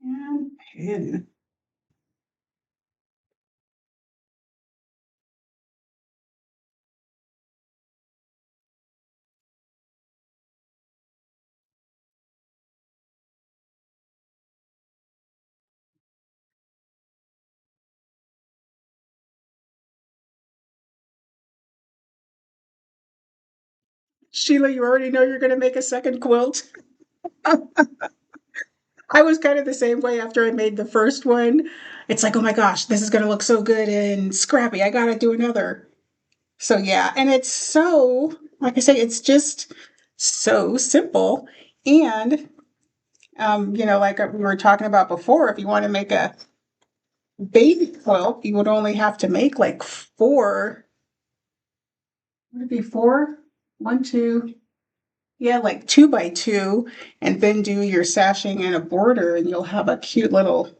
And pin. Sheila, you already know you're going to make a second quilt. I was kind of the same way after I made the first one. It's like, oh my gosh, this is going to look so good and scrappy. I got to do another. So, yeah. And it's so, like I say, it's just so simple. And, like we were talking about before, if you want to make a baby quilt, you would only have to make like four. Would it be four? One, two. Yeah, like 2 by 2, and then do your sashing and a border, and you'll have a cute little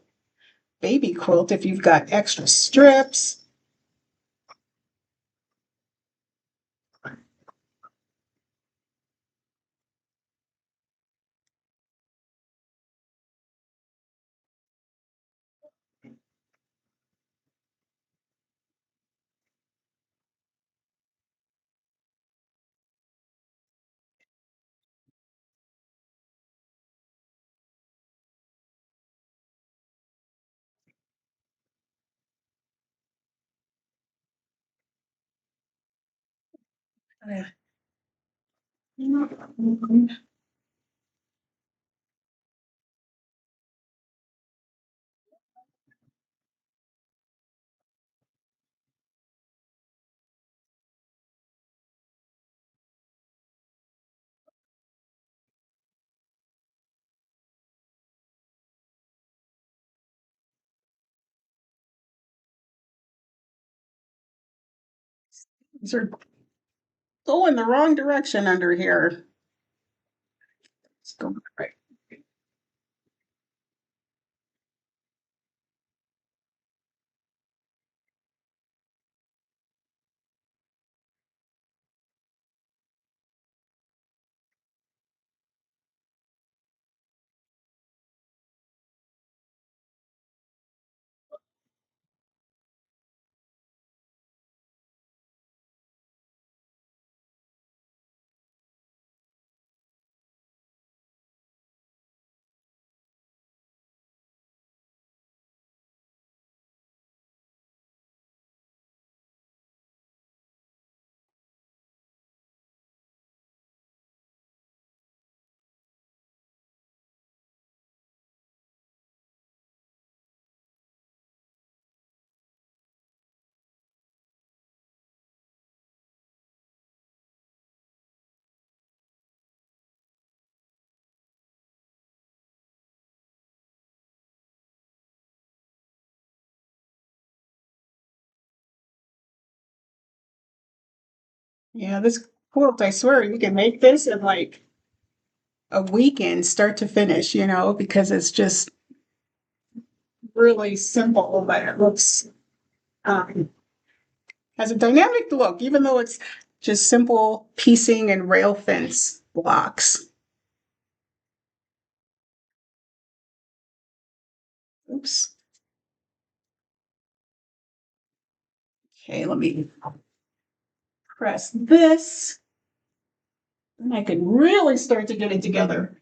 baby quilt if you've got extra strips. These are going the wrong direction under here. Let's go right. Yeah, this quilt, I swear you can make this in like a weekend, start to finish, because it's just really simple, but it looks um, has a dynamic look, even though it's just simple piecing and rail fence blocks. Oops. Okay, let me press this, and I can really start to get it together.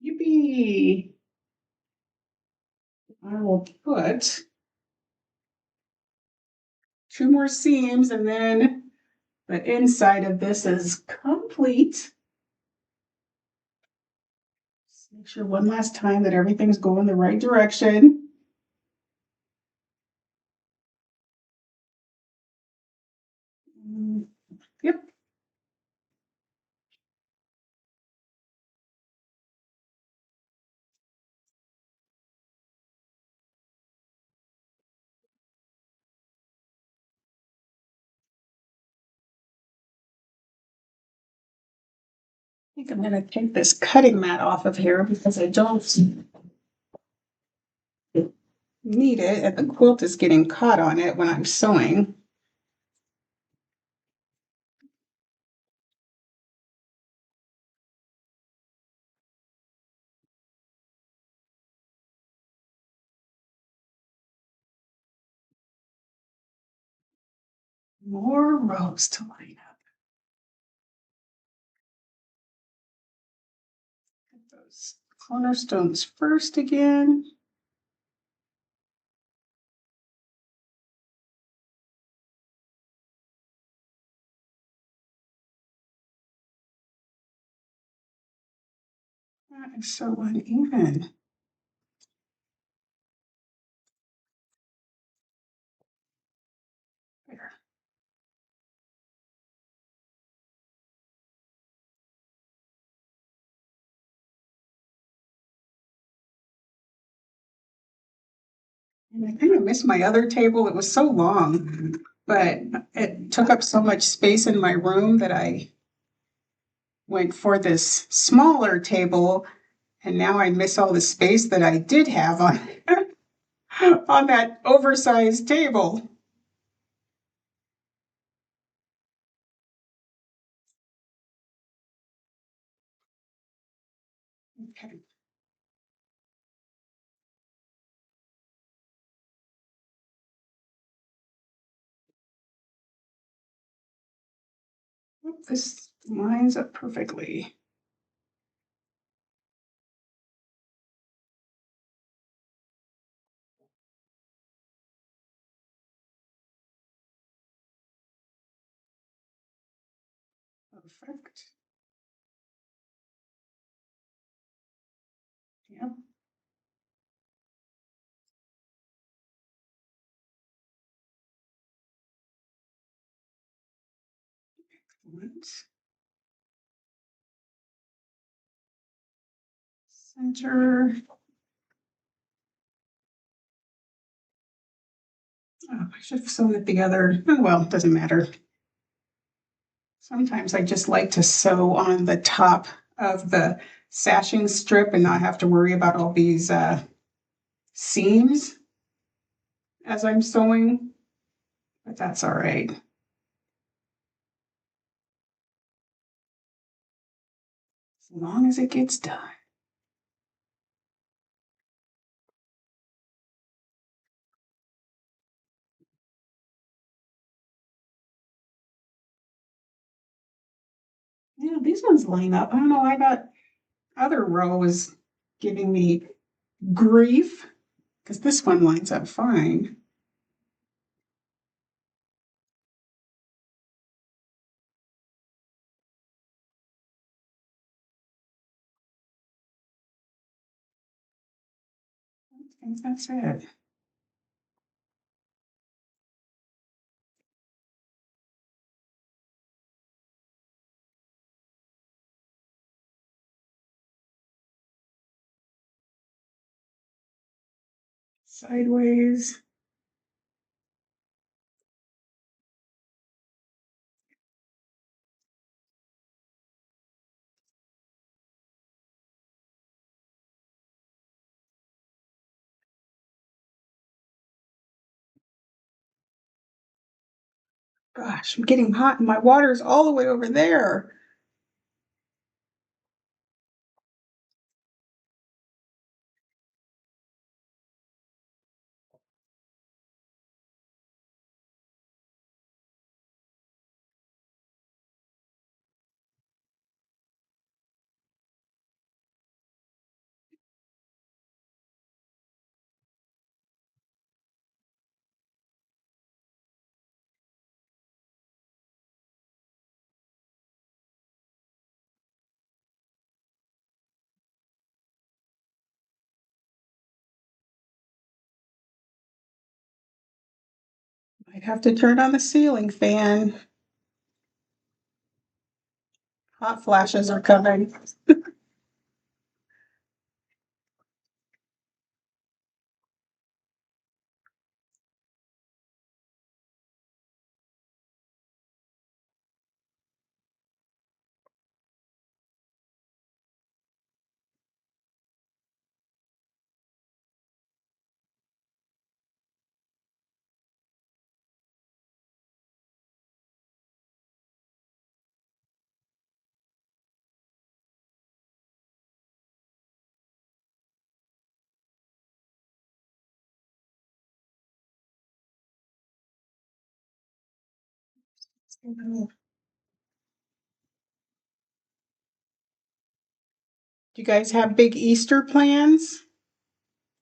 Yippee! I will put two more seams and then the inside of this is complete. Just make sure one last time that everything's going the right direction. Yep. I think I'm gonna take this cutting mat off of here because I don't need it, and the quilt is getting caught on it when I'm sewing. More rows to line up. Get those cornerstones first again. That is so uneven. There. And I kind of miss my other table. It was so long, but it took up so much space in my room that I went for this smaller table, and now I miss all the space that I did have on on that oversized table. Okay. This lines up perfectly. Perfect. Yep. Excellent. Center. Oh, I should have sewn it together. Oh, well, it doesn't matter. Sometimes I just like to sew on the top of the sashing strip and not have to worry about all these seams as I'm sewing, but that's all right. As long as it gets done. Yeah, these ones line up. I don't know why that other row is giving me grief because this one lines up fine. I think that's it. Sideways. Gosh, I'm getting hot and my water's all the way over there. Might have to turn on the ceiling fan. Hot flashes are coming. Do you guys have big Easter plans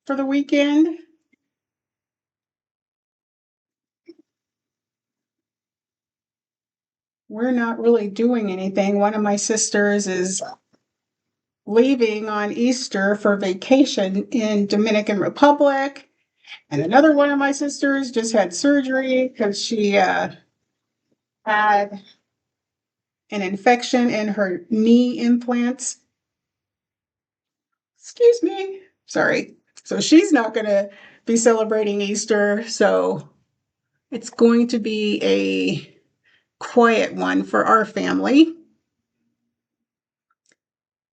for the weekend? We're not really doing anything. One of my sisters is leaving on Easter for vacation in Dominican Republic. And another one of my sisters just had surgery because she had an infection in her knee implants. Excuse me. Sorry. So she's not going to be celebrating Easter. So it's going to be a quiet one for our family.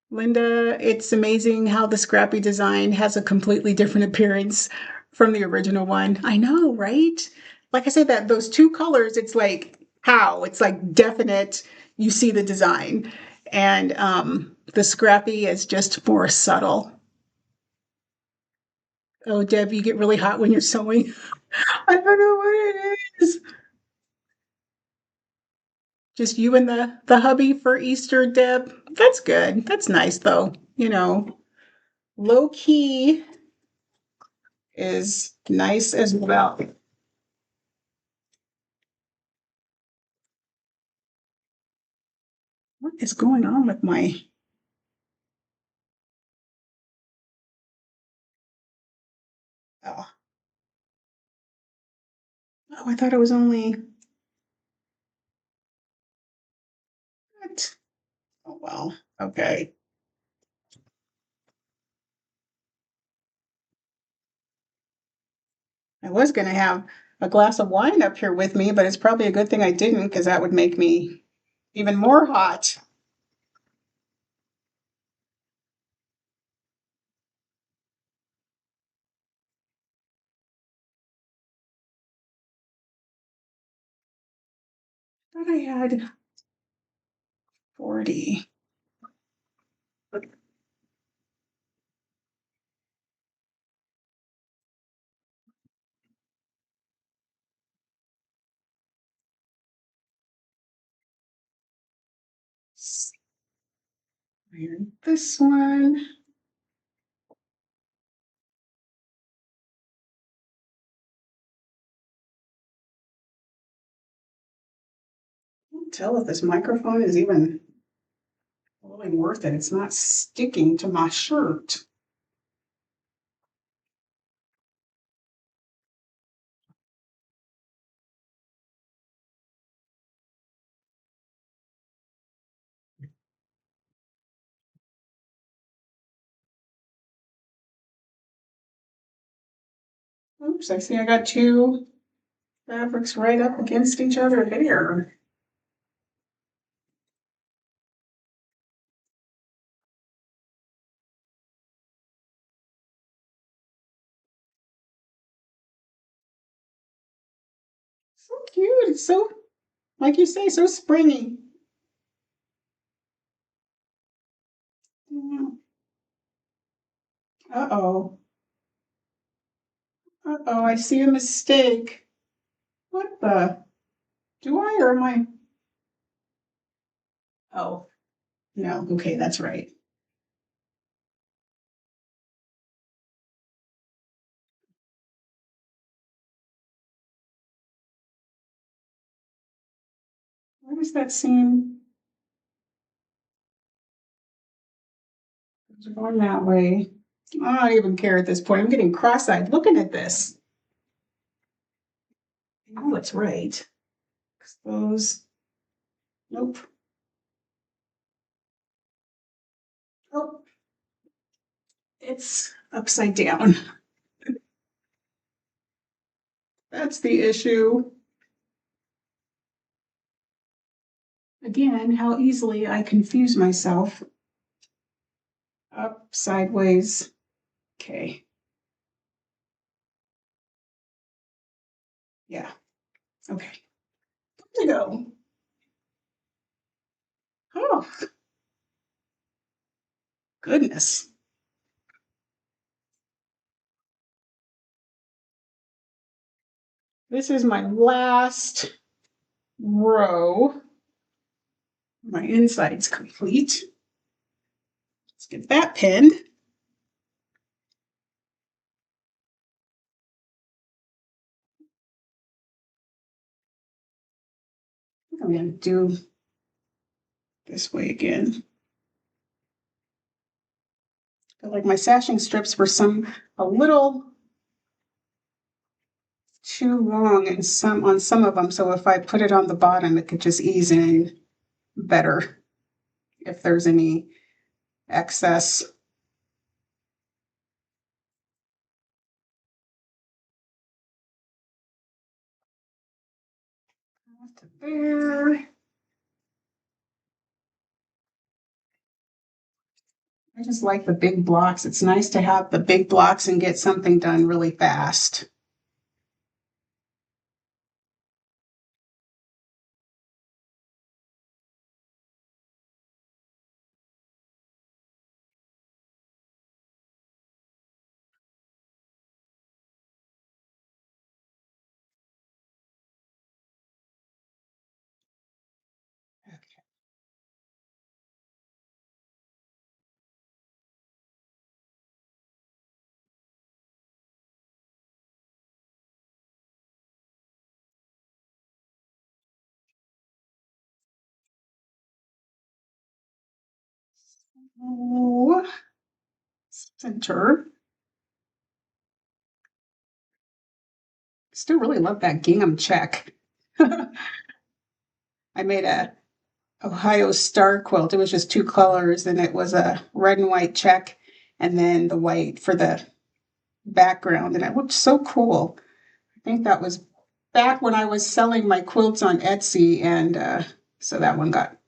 Linda, it's amazing how the scrappy design has a completely different appearance from the original one. I know, right? Like I said, that those two colors, it's like how? It's like definite, you see the design. And the scrappy is just more subtle. Oh, Deb, you get really hot when you're sewing. I don't know what it is. Just you and the hubby for Easter, Deb. That's good. That's nice though. Low key is nice as well. What is going on with my oh, oh I thought it was only what? Oh well. Okay. I was gonna have a glass of wine up here with me, but it's probably a good thing I didn't because that would make me even more hot. I thought I had 40. Iron this one. I can't tell if this microphone is even really worth it. It's not sticking to my shirt. Oops, I see I got two fabrics right up against each other there. So cute. It's so, like you say, so springy. Uh-oh. Uh-oh, I see a mistake. What the? Do I or am I? Oh, no. Okay, that's right. Why does that seem it's going that way? I don't even care at this point. I'm getting cross-eyed looking at this. I know it's right. Expose. Nope. Oh, it's upside down. That's the issue. Again, how easily I confuse myself. Up, sideways. Okay. Yeah. Okay. There we go. Oh, goodness. This is my last row. My inside's complete. Let's get that pinned. I'm going to do this way again. like my sashing strips were a little too long and on some of them. So if I put it on the bottom, it could just ease in better if there's any excess. There. I just like the big blocks. It's nice to have the big blocks and get something done really fast. Oh, center. Still really love that gingham check. I made a Ohio star quilt. It was just two colors, and it was a red and white check, and then the white for the background, and it looked so cool. I think that was back when I was selling my quilts on Etsy, and so that one got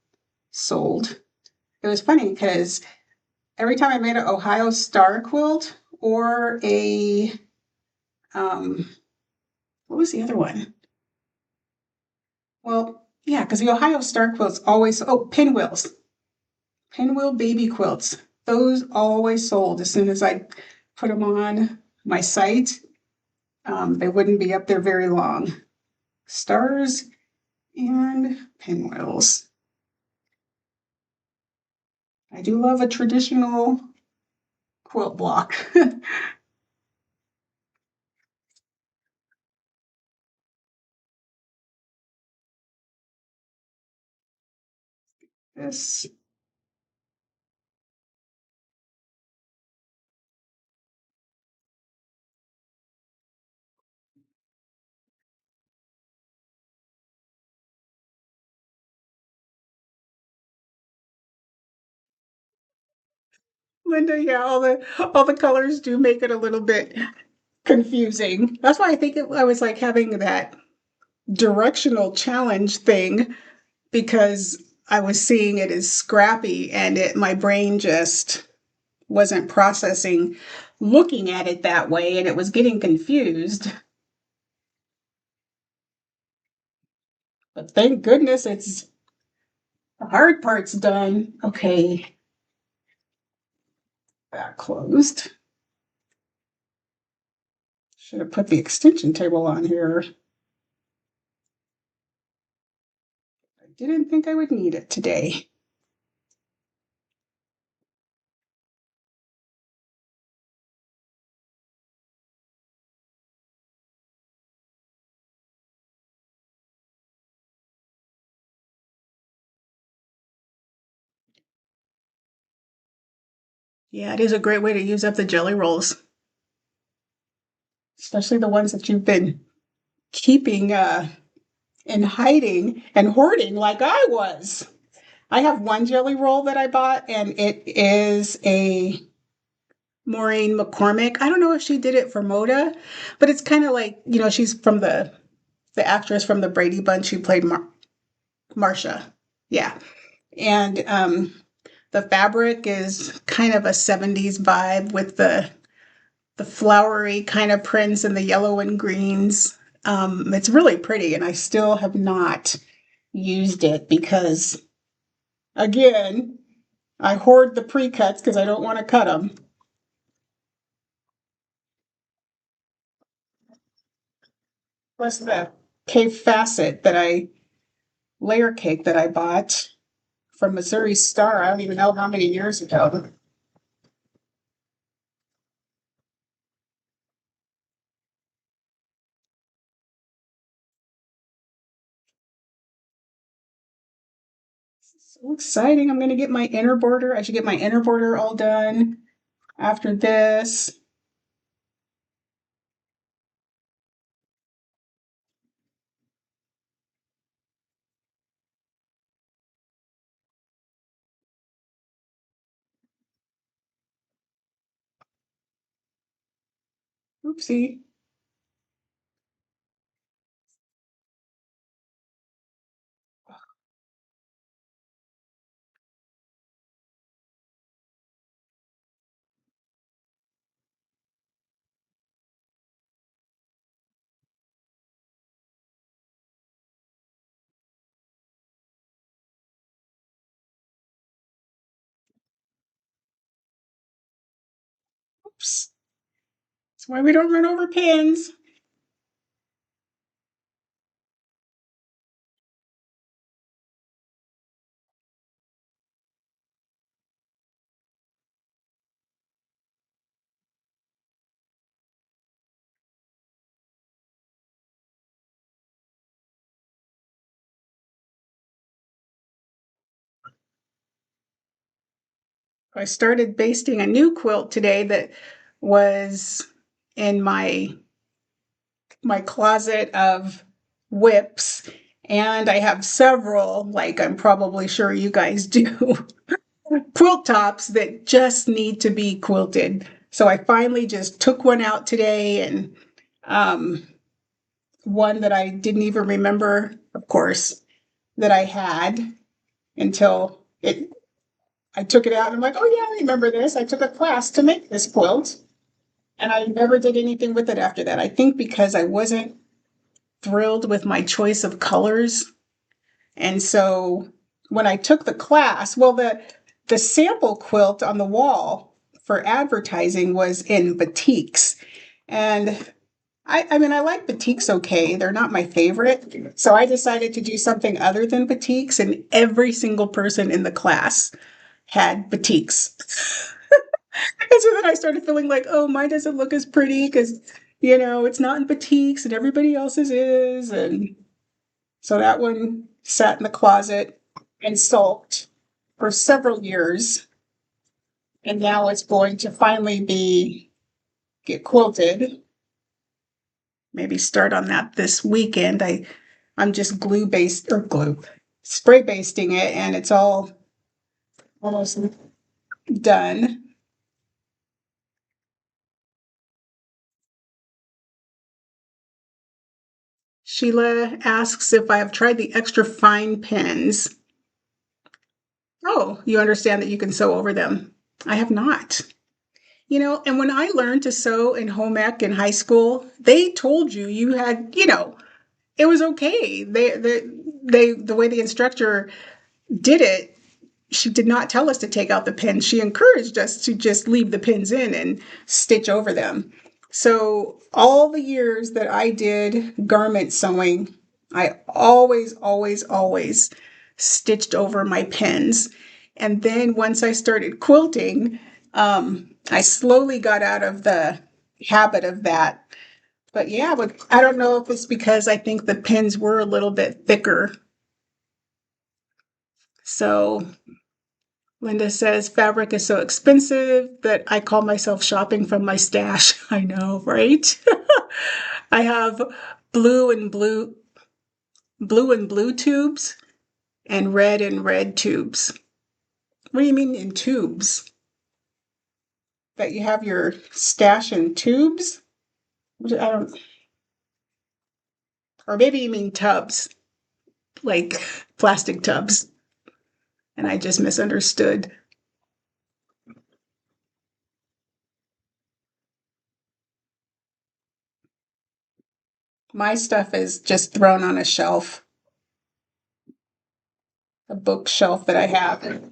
sold. It was funny because every time I made an Ohio star quilt or a what was the other one? Well, yeah, because the Ohio star quilts always pinwheels, pinwheel baby quilts. Those always sold as soon as I put them on my site. They wouldn't be up there very long. Stars and pinwheels. I do love a traditional quilt block. This Linda, yeah, all the colors do make it a little bit confusing. That's why I think I was like having that directional challenge thing because I was seeing it as scrappy and my brain just wasn't processing looking at it that way and it was getting confused. But thank goodness the hard part's done. Okay, that closed. Should have put the extension table on here. I didn't think I would need it today. Yeah, it is a great way to use up the jelly rolls, especially the ones that you've been keeping in hiding and hoarding like I was. I have one jelly roll that I bought, and it is a Maureen McCormick. I don't know if she did it for Moda, but it's kind of like, she's from the actress from the Brady Bunch who played Marsha. Yeah. And the fabric is kind of a 70s vibe with the flowery kind of prints and the yellow and greens. It's really pretty, and I still have not used it because, again, I hoard the pre-cuts because I don't want to cut them. Plus the Cave Facet layer cake that I bought from Missouri Star. I don't even know how many years ago. So exciting. I'm going to get my inner border. I should get my inner border all done. After this, oopsie, oops. That's why we don't run over pins. I started basting a new quilt today that was in my closet of whips, and I have several, like I'm probably sure you guys do, quilt tops that just need to be quilted. So I finally just took one out today, and um, one that I didn't even remember, of course, that I had until it. I took it out and I'm like, oh yeah, I remember this. I took a class to make this quilt, and I never did anything with it after that. I think because I wasn't thrilled with my choice of colors. And so when I took the class, well, the sample quilt on the wall for advertising was in batiks. And I mean, I like batiks okay. They're not my favorite. So I decided to do something other than batiks, and every single person in the class had batiks. And so then I started feeling like, oh, mine doesn't look as pretty because, it's not in batiks and everybody else's is. And so that one sat in the closet and sulked for several years. And now it's going to finally get quilted. Maybe start on that this weekend. I'm just spray basting it, and it's all almost done. Sheila asks if I have tried the extra fine pens. Oh, you understand that you can sew over them. I have not. And when I learned to sew in home ec in high school, they told you had, it was okay. The way the instructor did it, she did not tell us to take out the pins. She encouraged us to just leave the pins in and stitch over them. So all the years that I did garment sewing, I always, always, always stitched over my pins. And then once I started quilting, I slowly got out of the habit of that. But yeah, but I don't know if it's because I think the pins were a little bit thicker. So Linda says fabric is so expensive that I call myself shopping from my stash. I know, right? I have blue and blue, blue and blue tubes and red tubes. What do you mean in tubes? That you have your stash in tubes? I don't, or maybe you mean tubs, like plastic tubs, and I just misunderstood. My stuff is just thrown on a shelf, a bookshelf that I have.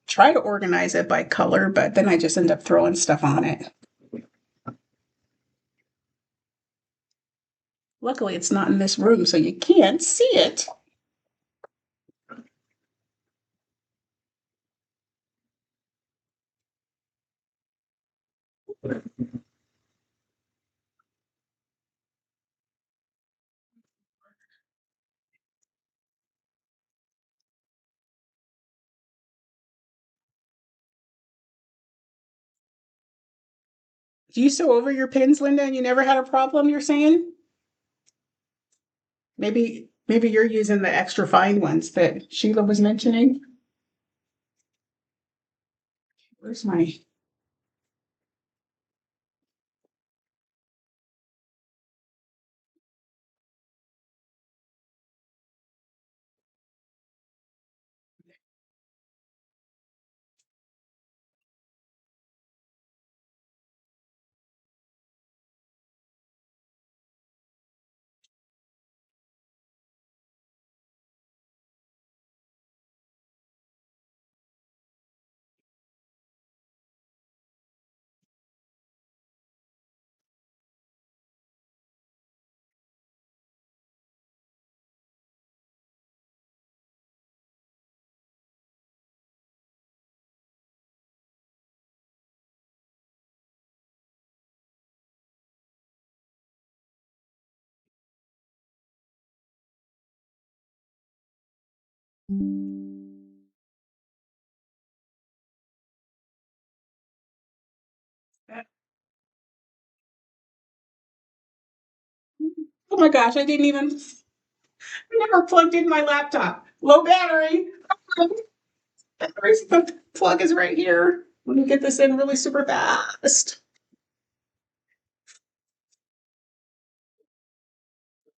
Try to organize it by color, but then I just end up throwing stuff on it. Luckily, it's not in this room, so you can't see it. Do you sew over your pins, Linda, and you never had a problem, you're saying? Maybe you're using the extra fine ones that Sheila was mentioning. Where's my Oh my gosh, I never plugged in my laptop. Low battery. The plug is right here. Let me get this in really super fast.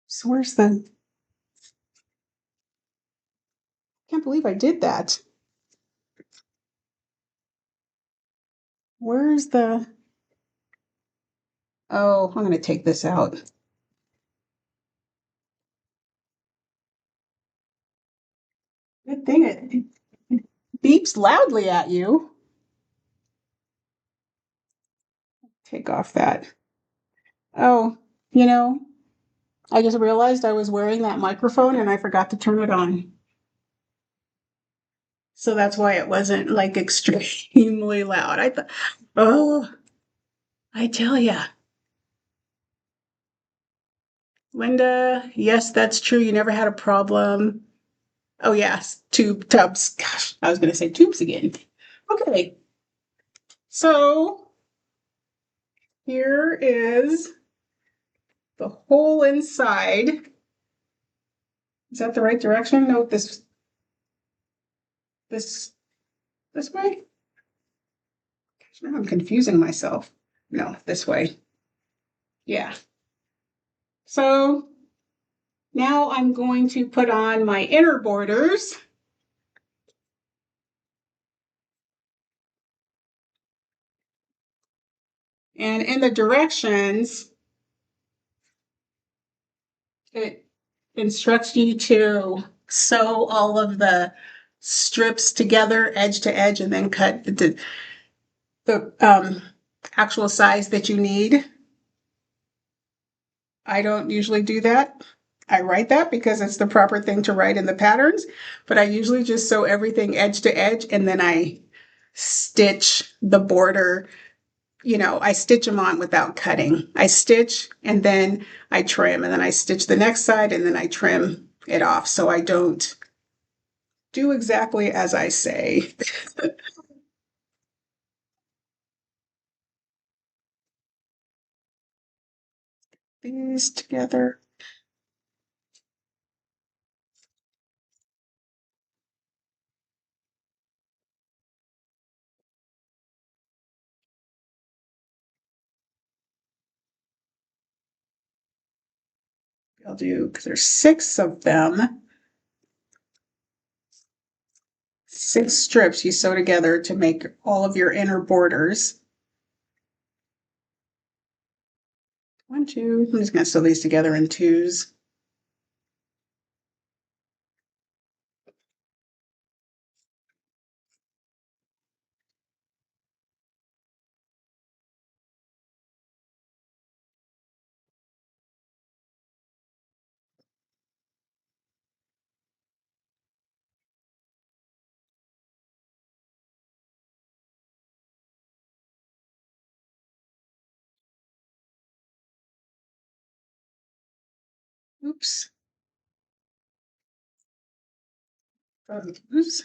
So where's the, can't believe I did that. Where's the, oh, I'm gonna take this out. Good thing it beeps loudly at you. Take off that. Oh, you know, I just realized I was wearing that microphone and I forgot to turn it on. So that's why it wasn't like extremely loud. I thought, oh, I tell ya. Linda, yes, that's true. You never had a problem. Oh, yes, tube tubs. Gosh, I was going to say tubes again. Okay, so here is the hole inside. Is that the right direction? No, this, this way? Now I'm confusing myself. No, this way. Yeah. So now I'm going to put on my inner borders. And in the directions, it instructs you to sew all of the strips together, edge to edge, and then cut the actual size that you need. I don't usually do that. I write that because it's the proper thing to write in the patterns, but I usually just sew everything edge to edge and then I stitch the border. You know, I stitch them on without cutting. I stitch and then I trim and then I stitch the next side and then I trim it off. So I don't do exactly as I say. These together. I'll do, because there's 6 of them. 6 strips you sew together to make all of your inner borders. 1, 2, I'm just going to sew these together in twos. Oops. Oops.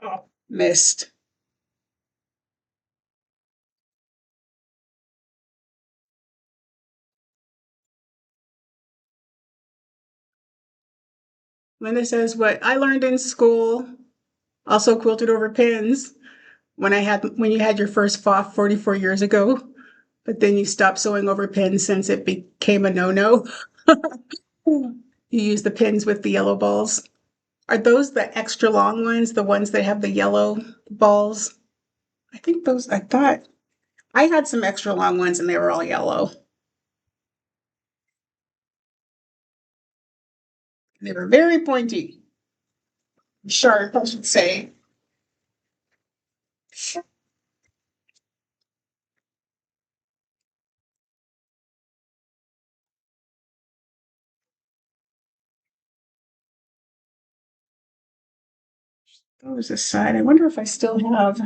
Oh, missed. Linda says, what I learned in school, also quilted over pins when you had your first FOF 44 years ago, but then you stopped sewing over pins since it became a no-no. You use the pins with the yellow balls. Are those the extra long ones, the ones that have the yellow balls? I think those, I thought I had some extra long ones and they were all yellow. They were very pointy. Sharp, I should say. Those aside, I wonder if I still have.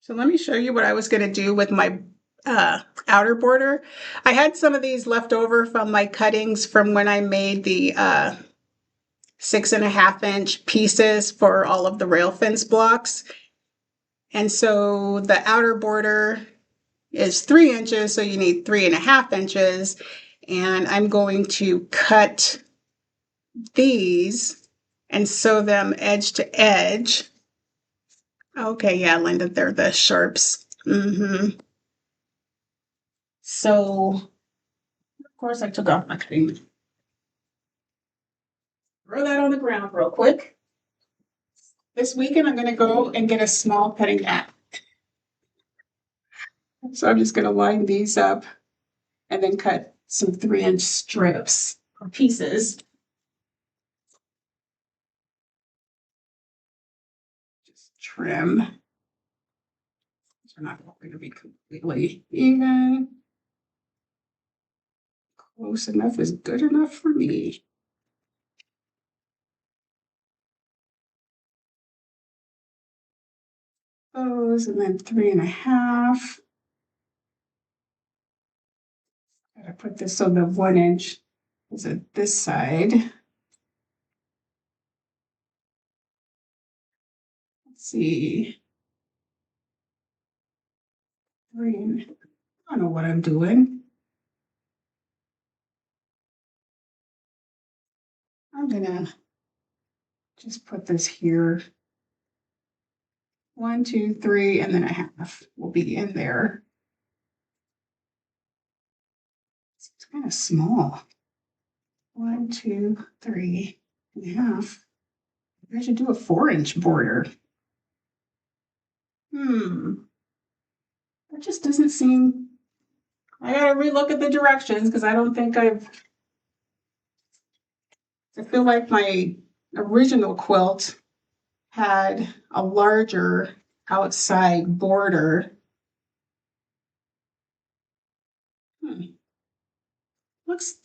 So let me show you what I was going to do with my outer border. I had some of these left over from my cuttings from when I made the 6.5-inch pieces for all of the rail fence blocks. And so the outer border is 3 inches, so you need 3.5 inches. And I'm going to cut these and sew them edge to edge. Okay, yeah, Linda, they're the sharps. So, of course, I took off my cutting. Throw that on the ground real quick. This weekend, I'm going to go and get a small cutting mat. So I'm just going to line these up and then cut some 3-inch strips or pieces. Just trim. These are not going to be completely even. Close enough is good enough for me. Those and then 3.5. Gotta put this so the 1 inch is at this side. Let's see. 3. I don't know what I'm doing. I'm gonna just put this here. 1, 2, 3, and then a half will be in there. It's kind of small. 1, 2, 3.5. I should do a 4-inch border. That just doesn't seem. I gotta relook at the directions because I don't think I feel like my original quilt had a larger outside border. Looks,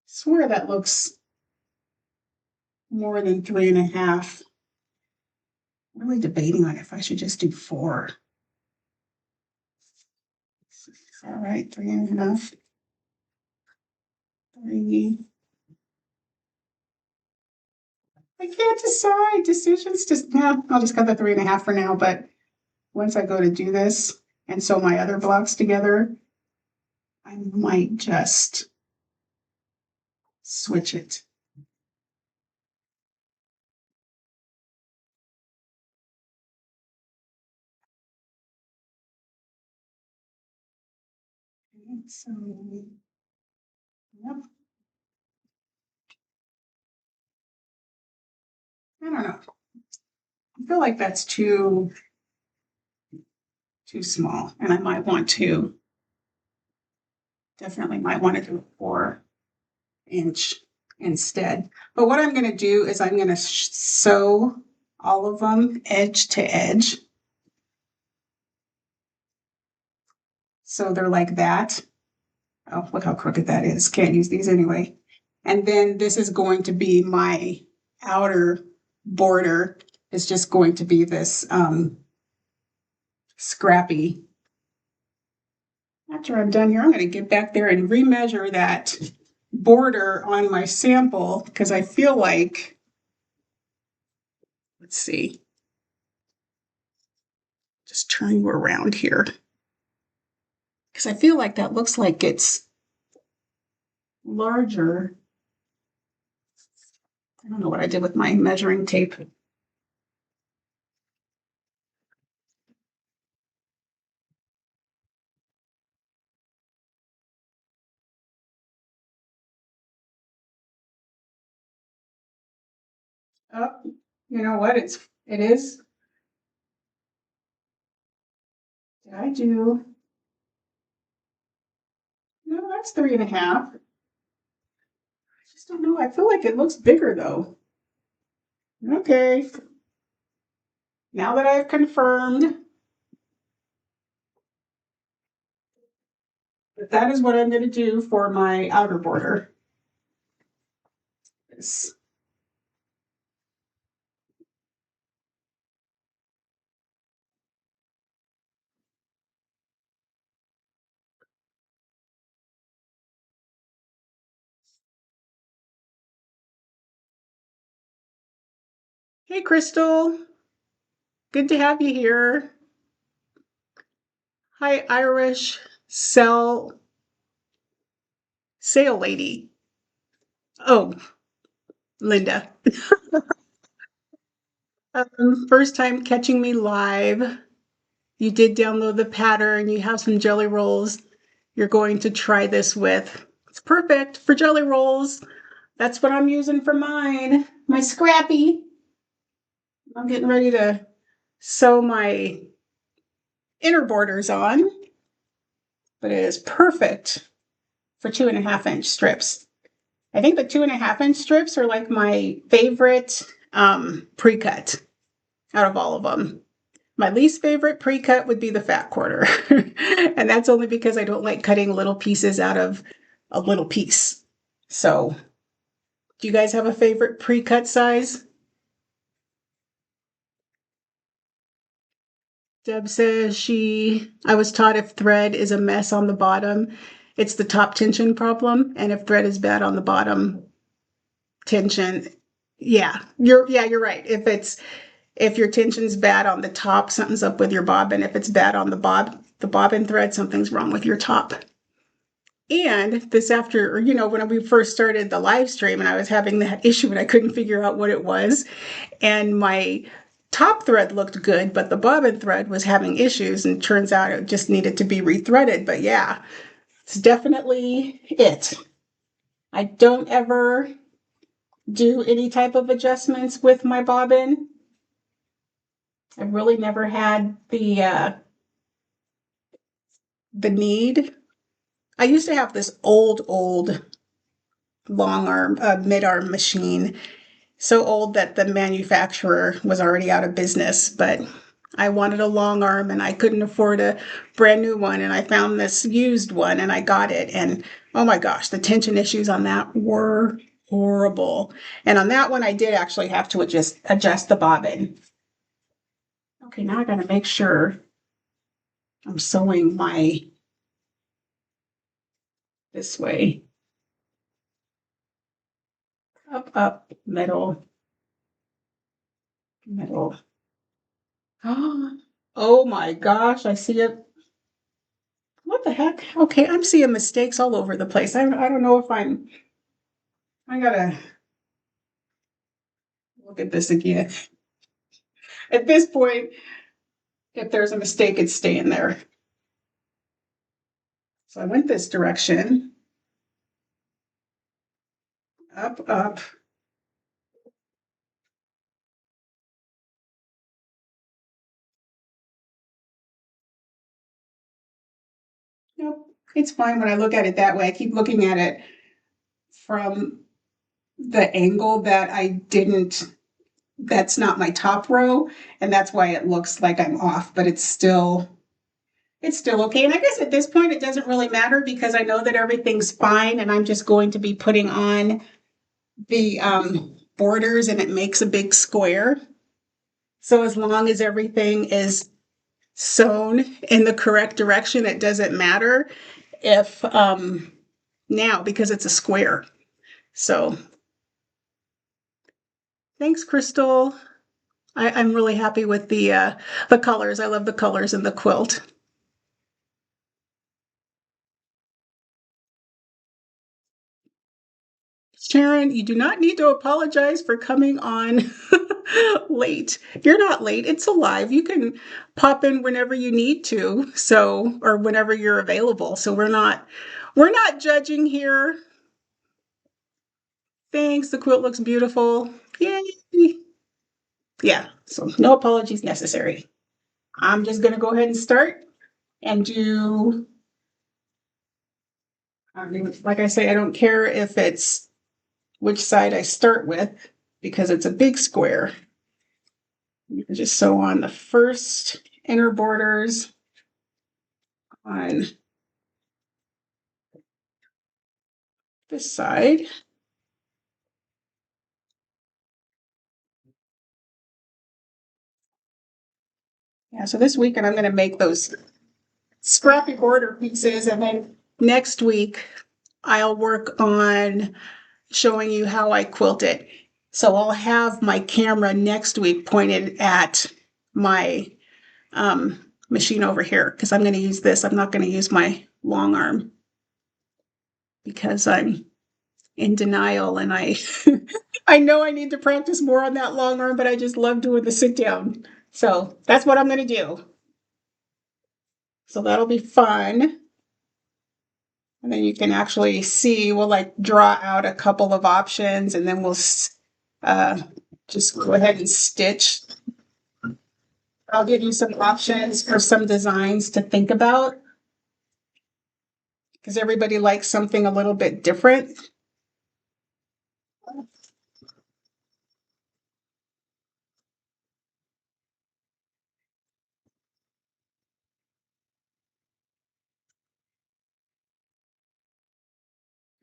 swear that looks more than 3.5. Really debating on if I should just do 4. All right, 3.5. 3. I can't decide. Decisions just, no, I'll just cut the 3.5 for now. But once I go to do this and sew my other blocks together, I might just switch it. So, yep. I don't know. I feel like that's too small, and I might want to. Definitely might want to do a 4-inch instead. But what I'm going to do is I'm going to sew all of them edge to edge. So they're like that. Oh, look how crooked that is. Can't use these anyway. And then this is going to be my outer border. It's just going to be this scrappy After I'm done here, I'm going to get back there and remeasure that border on my sample because I feel like, let's see, just turn you around here because I feel like that looks like it's larger. I don't know what I did with my measuring tape. Oh, you know what? It is. Did I do? No, that's 3.5. I just don't know. I feel like it looks bigger though. Okay. Now that I've confirmed that that is what I'm going to do for my outer border. Yes. Hey, Crystal. Good to have you here. Hi, Irish sale lady. Oh, Linda. First time catching me live. You did download the pattern. You have some jelly rolls you're going to try this with. It's perfect for jelly rolls. That's what I'm using for mine. My scrappy. I'm getting ready to sew my inner borders on, but it is perfect for 2.5-inch strips. I think the 2.5-inch strips are like my favorite pre-cut out of all of them. My least favorite pre-cut would be the fat quarter. And that's only because I don't like cutting little pieces out of a little piece. So, do you guys have a favorite pre-cut size? Deb says I was taught if thread is a mess on the bottom, it's the top tension problem. And if thread is bad on the bottom tension, you're right. If your tension's bad on the top, something's up with your bobbin. If it's bad on the bobbin thread, something's wrong with your top. And this after, when we first started the live stream and I was having that issue and I couldn't figure out what it was. And my top thread looked good, but the bobbin thread was having issues and turns out it just needed to be rethreaded. But yeah, it's definitely it. I don't ever do any type of adjustments with my bobbin. I've really never had the need. I used to have this old long arm, mid arm machine, so old that the manufacturer was already out of business, but I wanted a long arm and I couldn't afford a brand new one. And I found this used one and I got it. And oh my gosh, the tension issues on that were horrible. And on that one, I did actually have to adjust the bobbin. Okay, now I got to make sure I'm sewing this way. Up, middle, middle. Oh my gosh, I see it. What the heck? Okay, I'm seeing mistakes all over the place. I don't know if I gotta look at this again. At this point, if there's a mistake, it's staying there. So I went this direction. Up. Nope, it's fine when I look at it that way. I keep looking at it from the angle that that's not my top row, and that's why it looks like I'm off, but it's still okay. And I guess at this point it doesn't really matter because I know that everything's fine and I'm just going to be putting on the borders and it makes a big square. So as long as everything is sewn in the correct direction. It doesn't matter if now because it's a square. So thanks, Crystal. I'm really happy with the colors. I love the colors in the quilt. Sharon, you do not need to apologize for coming on late. You're not late. It's alive. You can pop in whenever you need to, so or whenever you're available. So we're not judging here. Thanks. The quilt looks beautiful. Yay. Yeah, so no apologies necessary. I'm just gonna go ahead and start and do like I say, I don't care if it's which side I start with because it's a big square. You can just sew on the first inner borders on this side. Yeah, so this weekend I'm going to make those scrappy border pieces, and then next week I'll work on showing you how I quilt it. So I'll have my camera next week pointed at my machine over here because I'm going to use this. I'm not going to use my long arm because I'm in denial and I I know I need to practice more on that long arm, but I just love doing the sit down. So that's what I'm going to do. So that'll be fun. And then you can actually see, we'll like draw out a couple of options and then we'll uh, just go ahead and stitch. I'll give you some options for some designs to think about because everybody likes something a little bit different.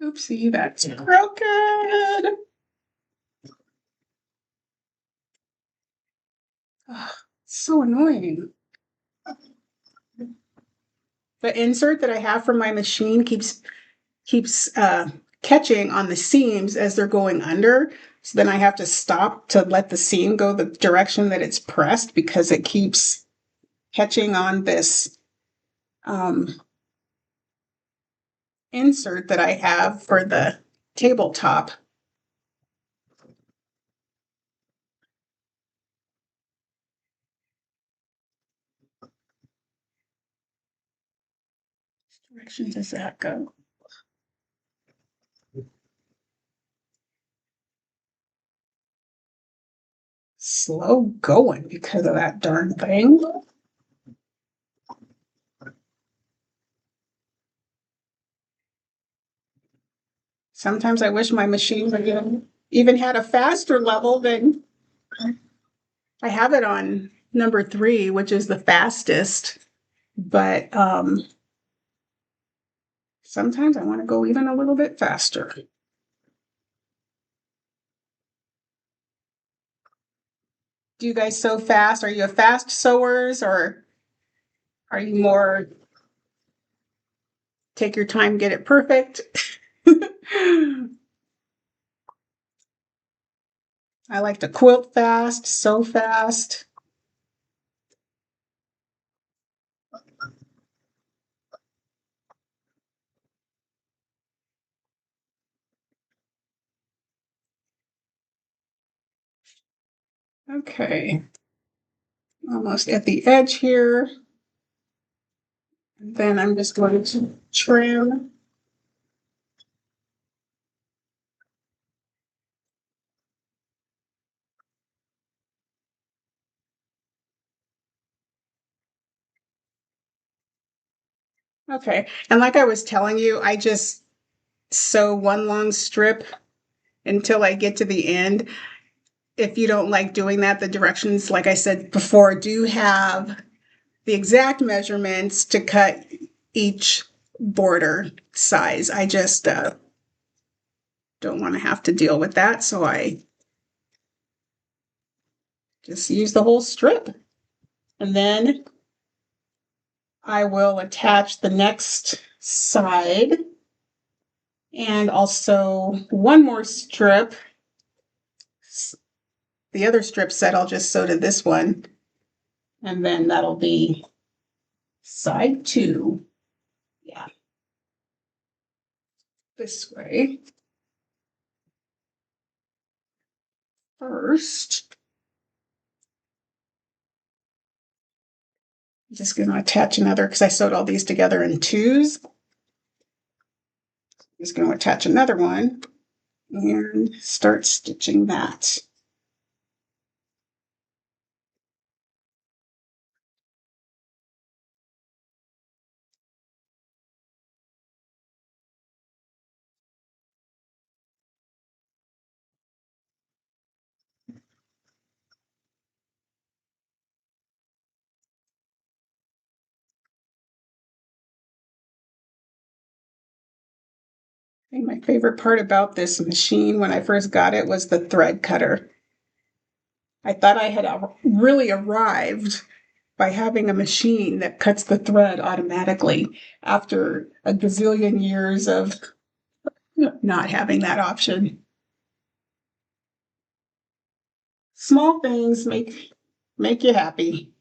Oopsie, that's broken. Oh, so annoying. The insert that I have from my machine keeps catching on the seams as they're going under. So then I have to stop to let the seam go the direction that it's pressed because it keeps catching on this insert that I have for the tabletop. Which direction does that go? Slow going because of that darn thing. Sometimes I wish my machine would even had a faster level than I have it on number 3, which is the fastest. But sometimes I want to go even a little bit faster. Do you guys sew fast? Are you a fast sewers or are you more take your time, get it perfect? I like to quilt fast, sew fast. Okay, almost at the edge here. Then I'm just going to trim. Okay, and like I was telling you, I just sew one long strip until I get to the end. If you don't like doing that, the directions, like I said before, do have the exact measurements to cut each border size. I just don't want to have to deal with that, so I just use the whole strip. And then I will attach the next side and also one more strip. The other strip set I'll just sew to this one, and then that'll be side 2. Yeah, this way. First, I'm just going to attach another because I sewed all these together in 2s. Just going to attach another one and start stitching that. I think my favorite part about this machine when I first got it was the thread cutter. I thought I had really arrived by having a machine that cuts the thread automatically after a gazillion years of not having that option. Small things make you happy.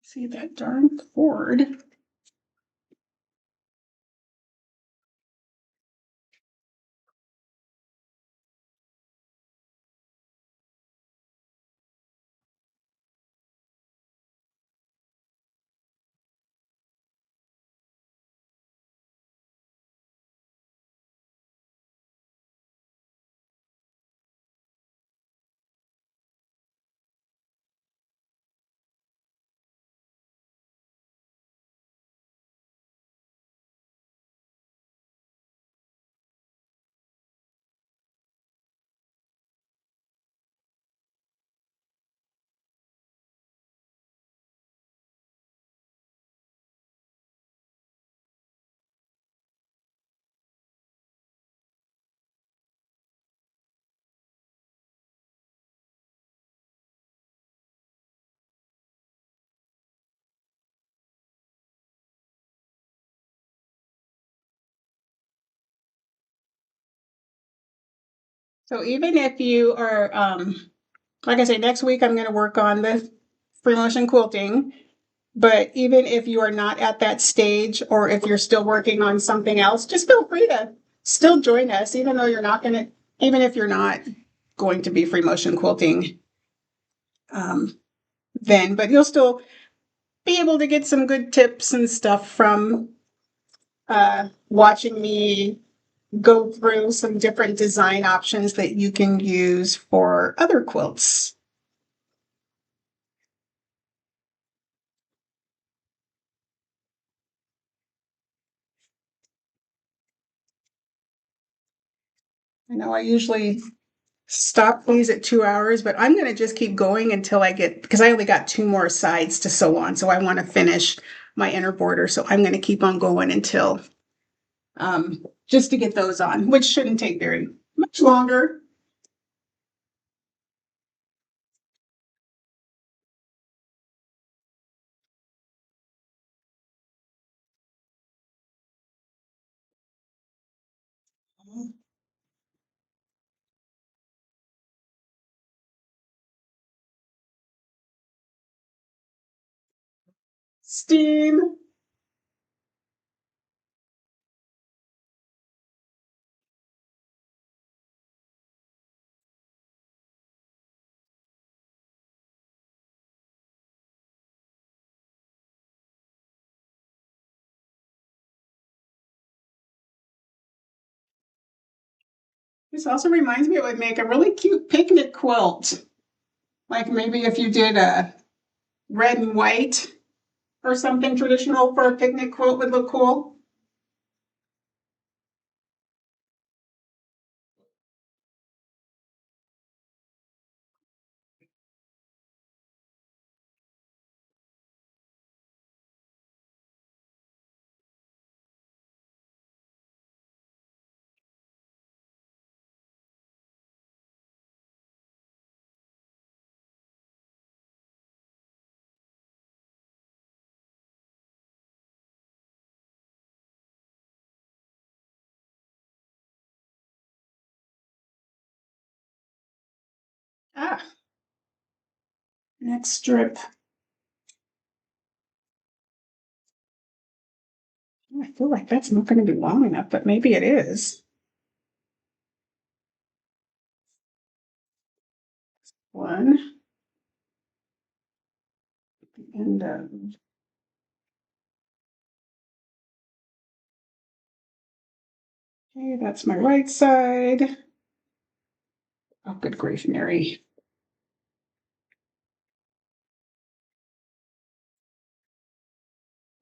See that darn cord. So even if you are, like I say, next week I'm going to work on the free motion quilting. But even if you are not at that stage, or if you're still working on something else, just feel free to still join us, even though you're not going to, even if you're not going to be free motion quilting then, but you'll still be able to get some good tips and stuff from watching me go through some different design options that you can use for other quilts. I know I usually stop these at 2 hours, but I'm going to just keep going until I get, because I only got 2 more sides to sew on. So I want to finish my inner border. So I'm going to keep on going until, just to get those on, which shouldn't take very much longer. Steam. This also reminds me it would make a really cute picnic quilt. Like maybe if you did a red and white or something traditional for a picnic quilt would look cool. Ah, next strip. I feel like that's not going to be long enough, but maybe it is. One and okay, that's my right side. Oh, good grief, Mary.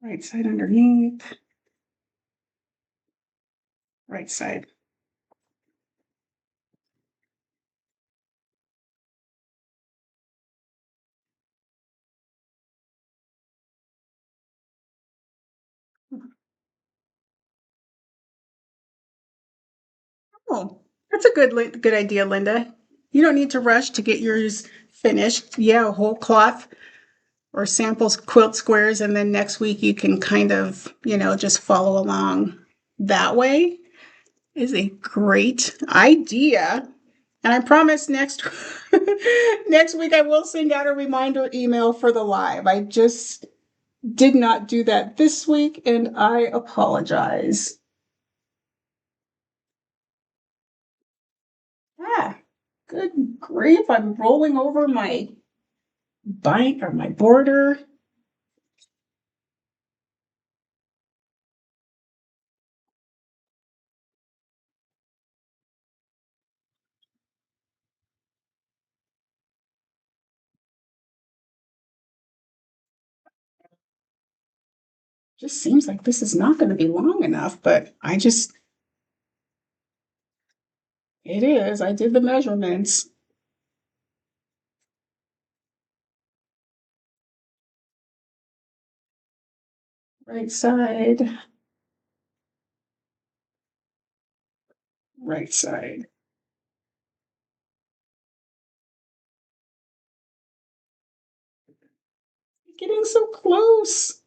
Right side underneath. Right side. Oh, that's a good idea, Linda. You don't need to rush to get yours finished. Yeah, a whole cloth or samples quilt squares, and then next week you can kind of, just follow along that way is a great idea. And I promise next next week I will send out a reminder email for the live. I just did not do that this week and I apologize. Ah, good grief, I'm rolling over my bind or my border. Just seems like this is not going to be long enough, but it is. I did the measurements. Right side, right side. Getting so close.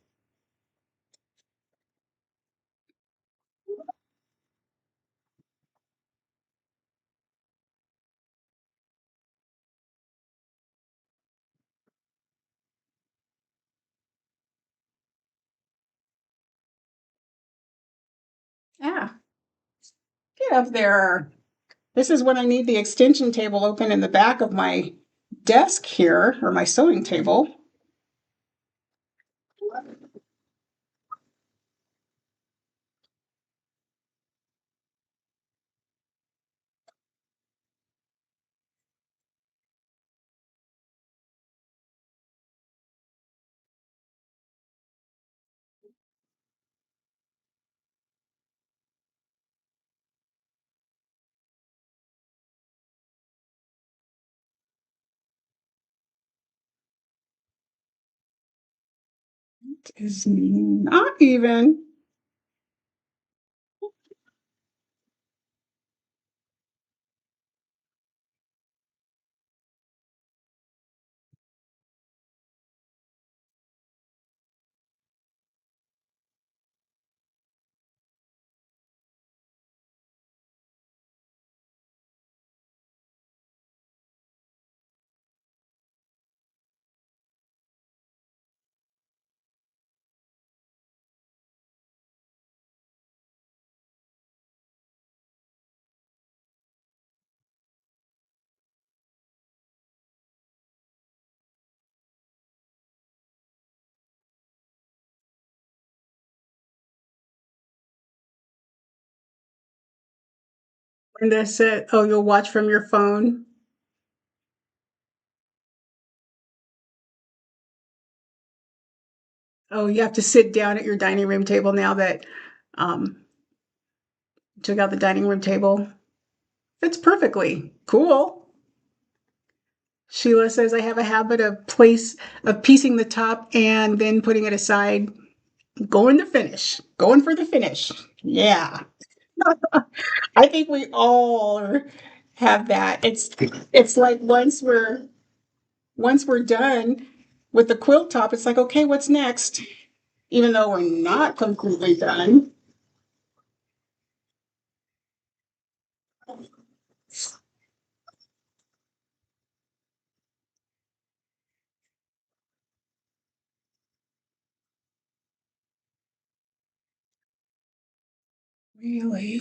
Ah, get up there. This is when I need the extension table open in the back of my desk here, or my sewing table. It is not even. Linda said, oh, you'll watch from your phone. Oh, you have to sit down at your dining room table now that um, took out the dining room table. Fits perfectly. Cool. Sheila says I have a habit of piecing the top and then putting it aside, going for the finish. Yeah. I think we all have that. It's like once we're done with the quilt top, it's like, okay, what's next? Even though we're not completely done. Really?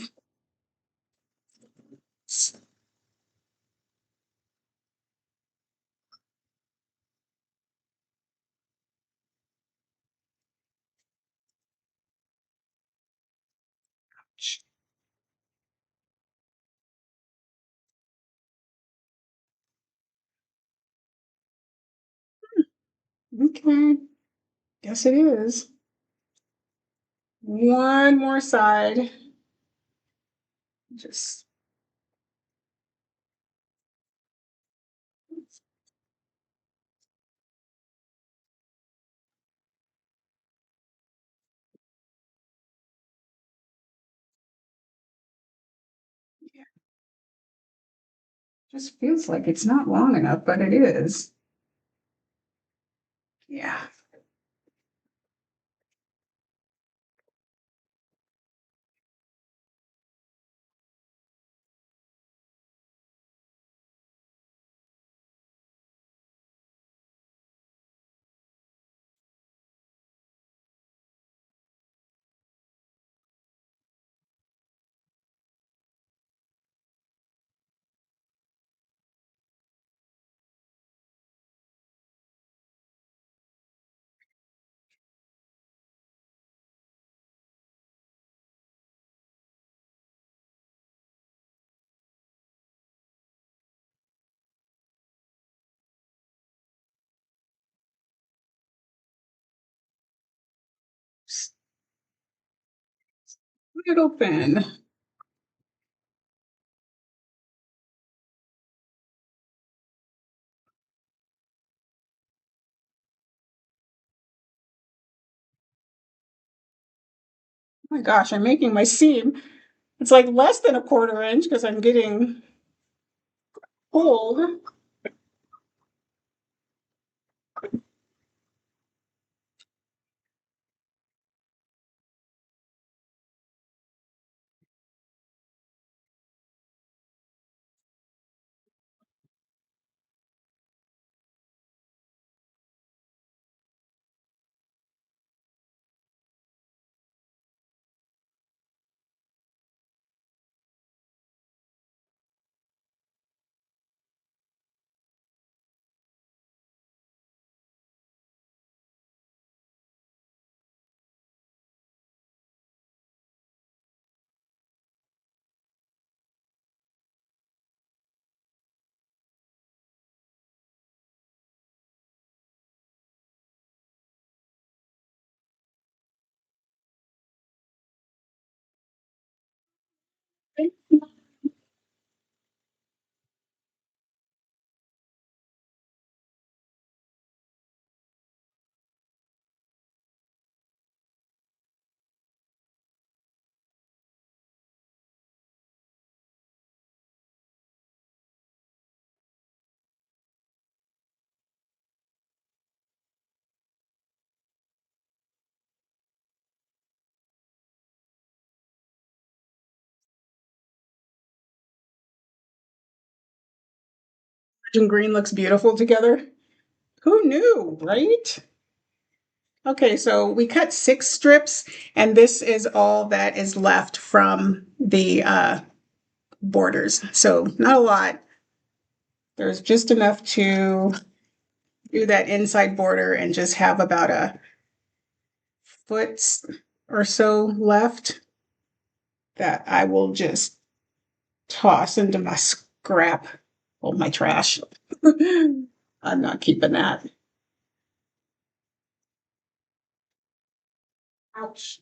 Okay. Guess it is. One more side. Just yeah, just feels like it's not long enough, but it is. Yeah. Split it open. Oh my gosh, I'm making my seam. It's like less than a quarter inch because I'm getting pulled. And green looks beautiful together. Who knew, right? Okay, so we cut 6 strips, and this is all that is left from the borders. So not a lot. There's just enough to do that inside border and just have about a foot or so left that I will just toss into my scrap or my trash. I'm not keeping that. Ouch.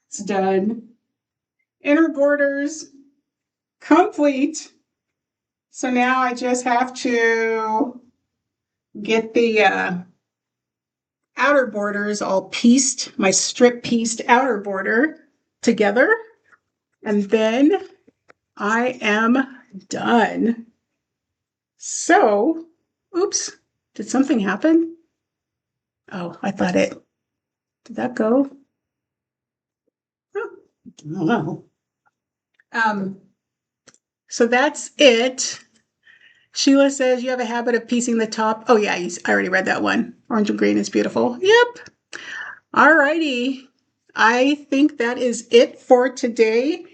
It's done. Inner borders complete. So now I just have to get the outer borders all pieced, my strip pieced outer border together. And then I am done. So, oops, did something happen? Oh, I thought did that go? Oh, I don't know. Um, so that's it. Sheila says you have a habit of piecing the top. Oh yeah, I already read that one. Orange and green is beautiful. Yep. All righty. I think that is it for today.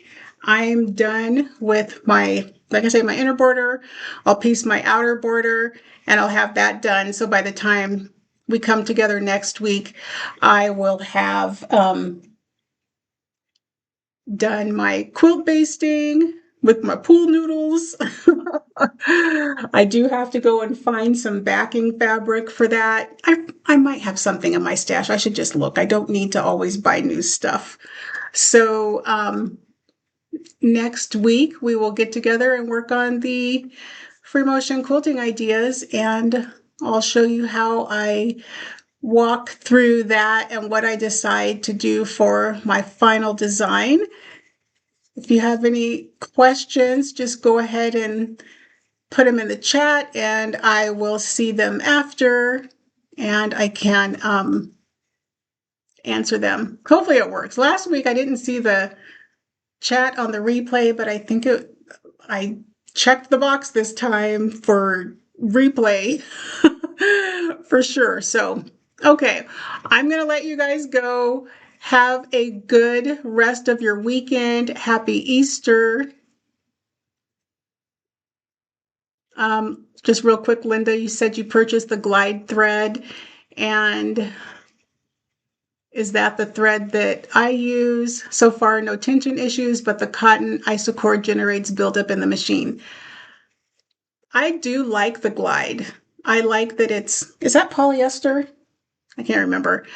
I'm done with my, like I say, my inner border. I'll piece my outer border and I'll have that done. So by the time we come together next week, I will have done my quilt basting with my pool noodles. I do have to go and find some backing fabric for that. I might have something in my stash. I should just look. I don't need to always buy new stuff. So next week we will get together and work on the free motion quilting ideas, and I'll show you how I walk through that and what I decide to do for my final design. If you have any questions, just go ahead and put them in the chat and I will see them after and I can answer them. Hopefully it works. Last week I didn't see the chat on the replay, but I think I checked the box this time for replay for sure. So, okay, I'm going to let you guys go. Have a good rest of your weekend. Happy Easter. Just real quick, Linda, you said you purchased the Glide thread, and is that the thread that I use? So far, no tension issues, but the cotton isocord generates buildup in the machine. I do like the Glide. I like that is that polyester? I can't remember.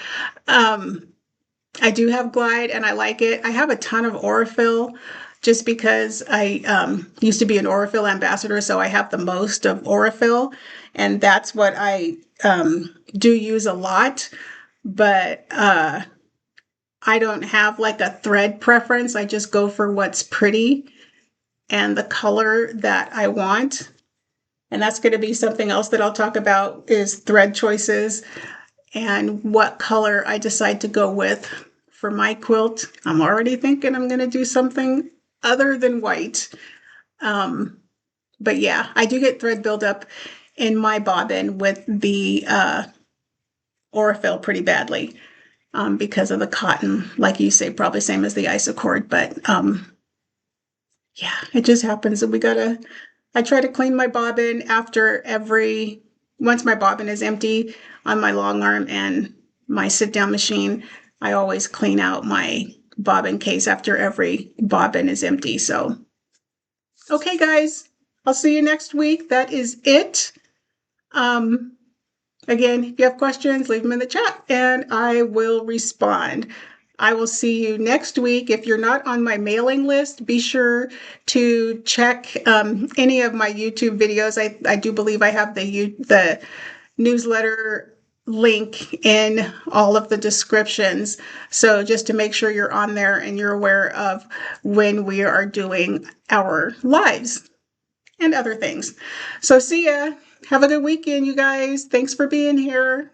I do have Glide and I like it. I have a ton of Aurifil just because I used to be an Aurifil ambassador, so I have the most of Aurifil, and that's what I do use a lot. But I don't have like a thread preference. I just go for what's pretty and the color that I want. And that's going to be something else that I'll talk about is thread choices and what color I decide to go with for my quilt. I'm already thinking I'm going to do something other than white. But yeah, I do get thread buildup in my bobbin with the Aurifil pretty badly because of the cotton, like you say, probably same as the isocord. But yeah, it just happens that I try to clean my bobbin once my bobbin is empty on my long arm and my sit down machine, I always clean out my bobbin case after every bobbin is empty. So, okay, guys, I'll see you next week. That is it. Um, Again, if you have questions, leave them in the chat and I will respond. I will see you next week. If you're not on my mailing list, be sure to check any of my YouTube videos. I do believe I have the newsletter link in all of the descriptions. So just to make sure you're on there and you're aware of when we are doing our lives and other things. So see ya. Have a good weekend, you guys. Thanks for being here.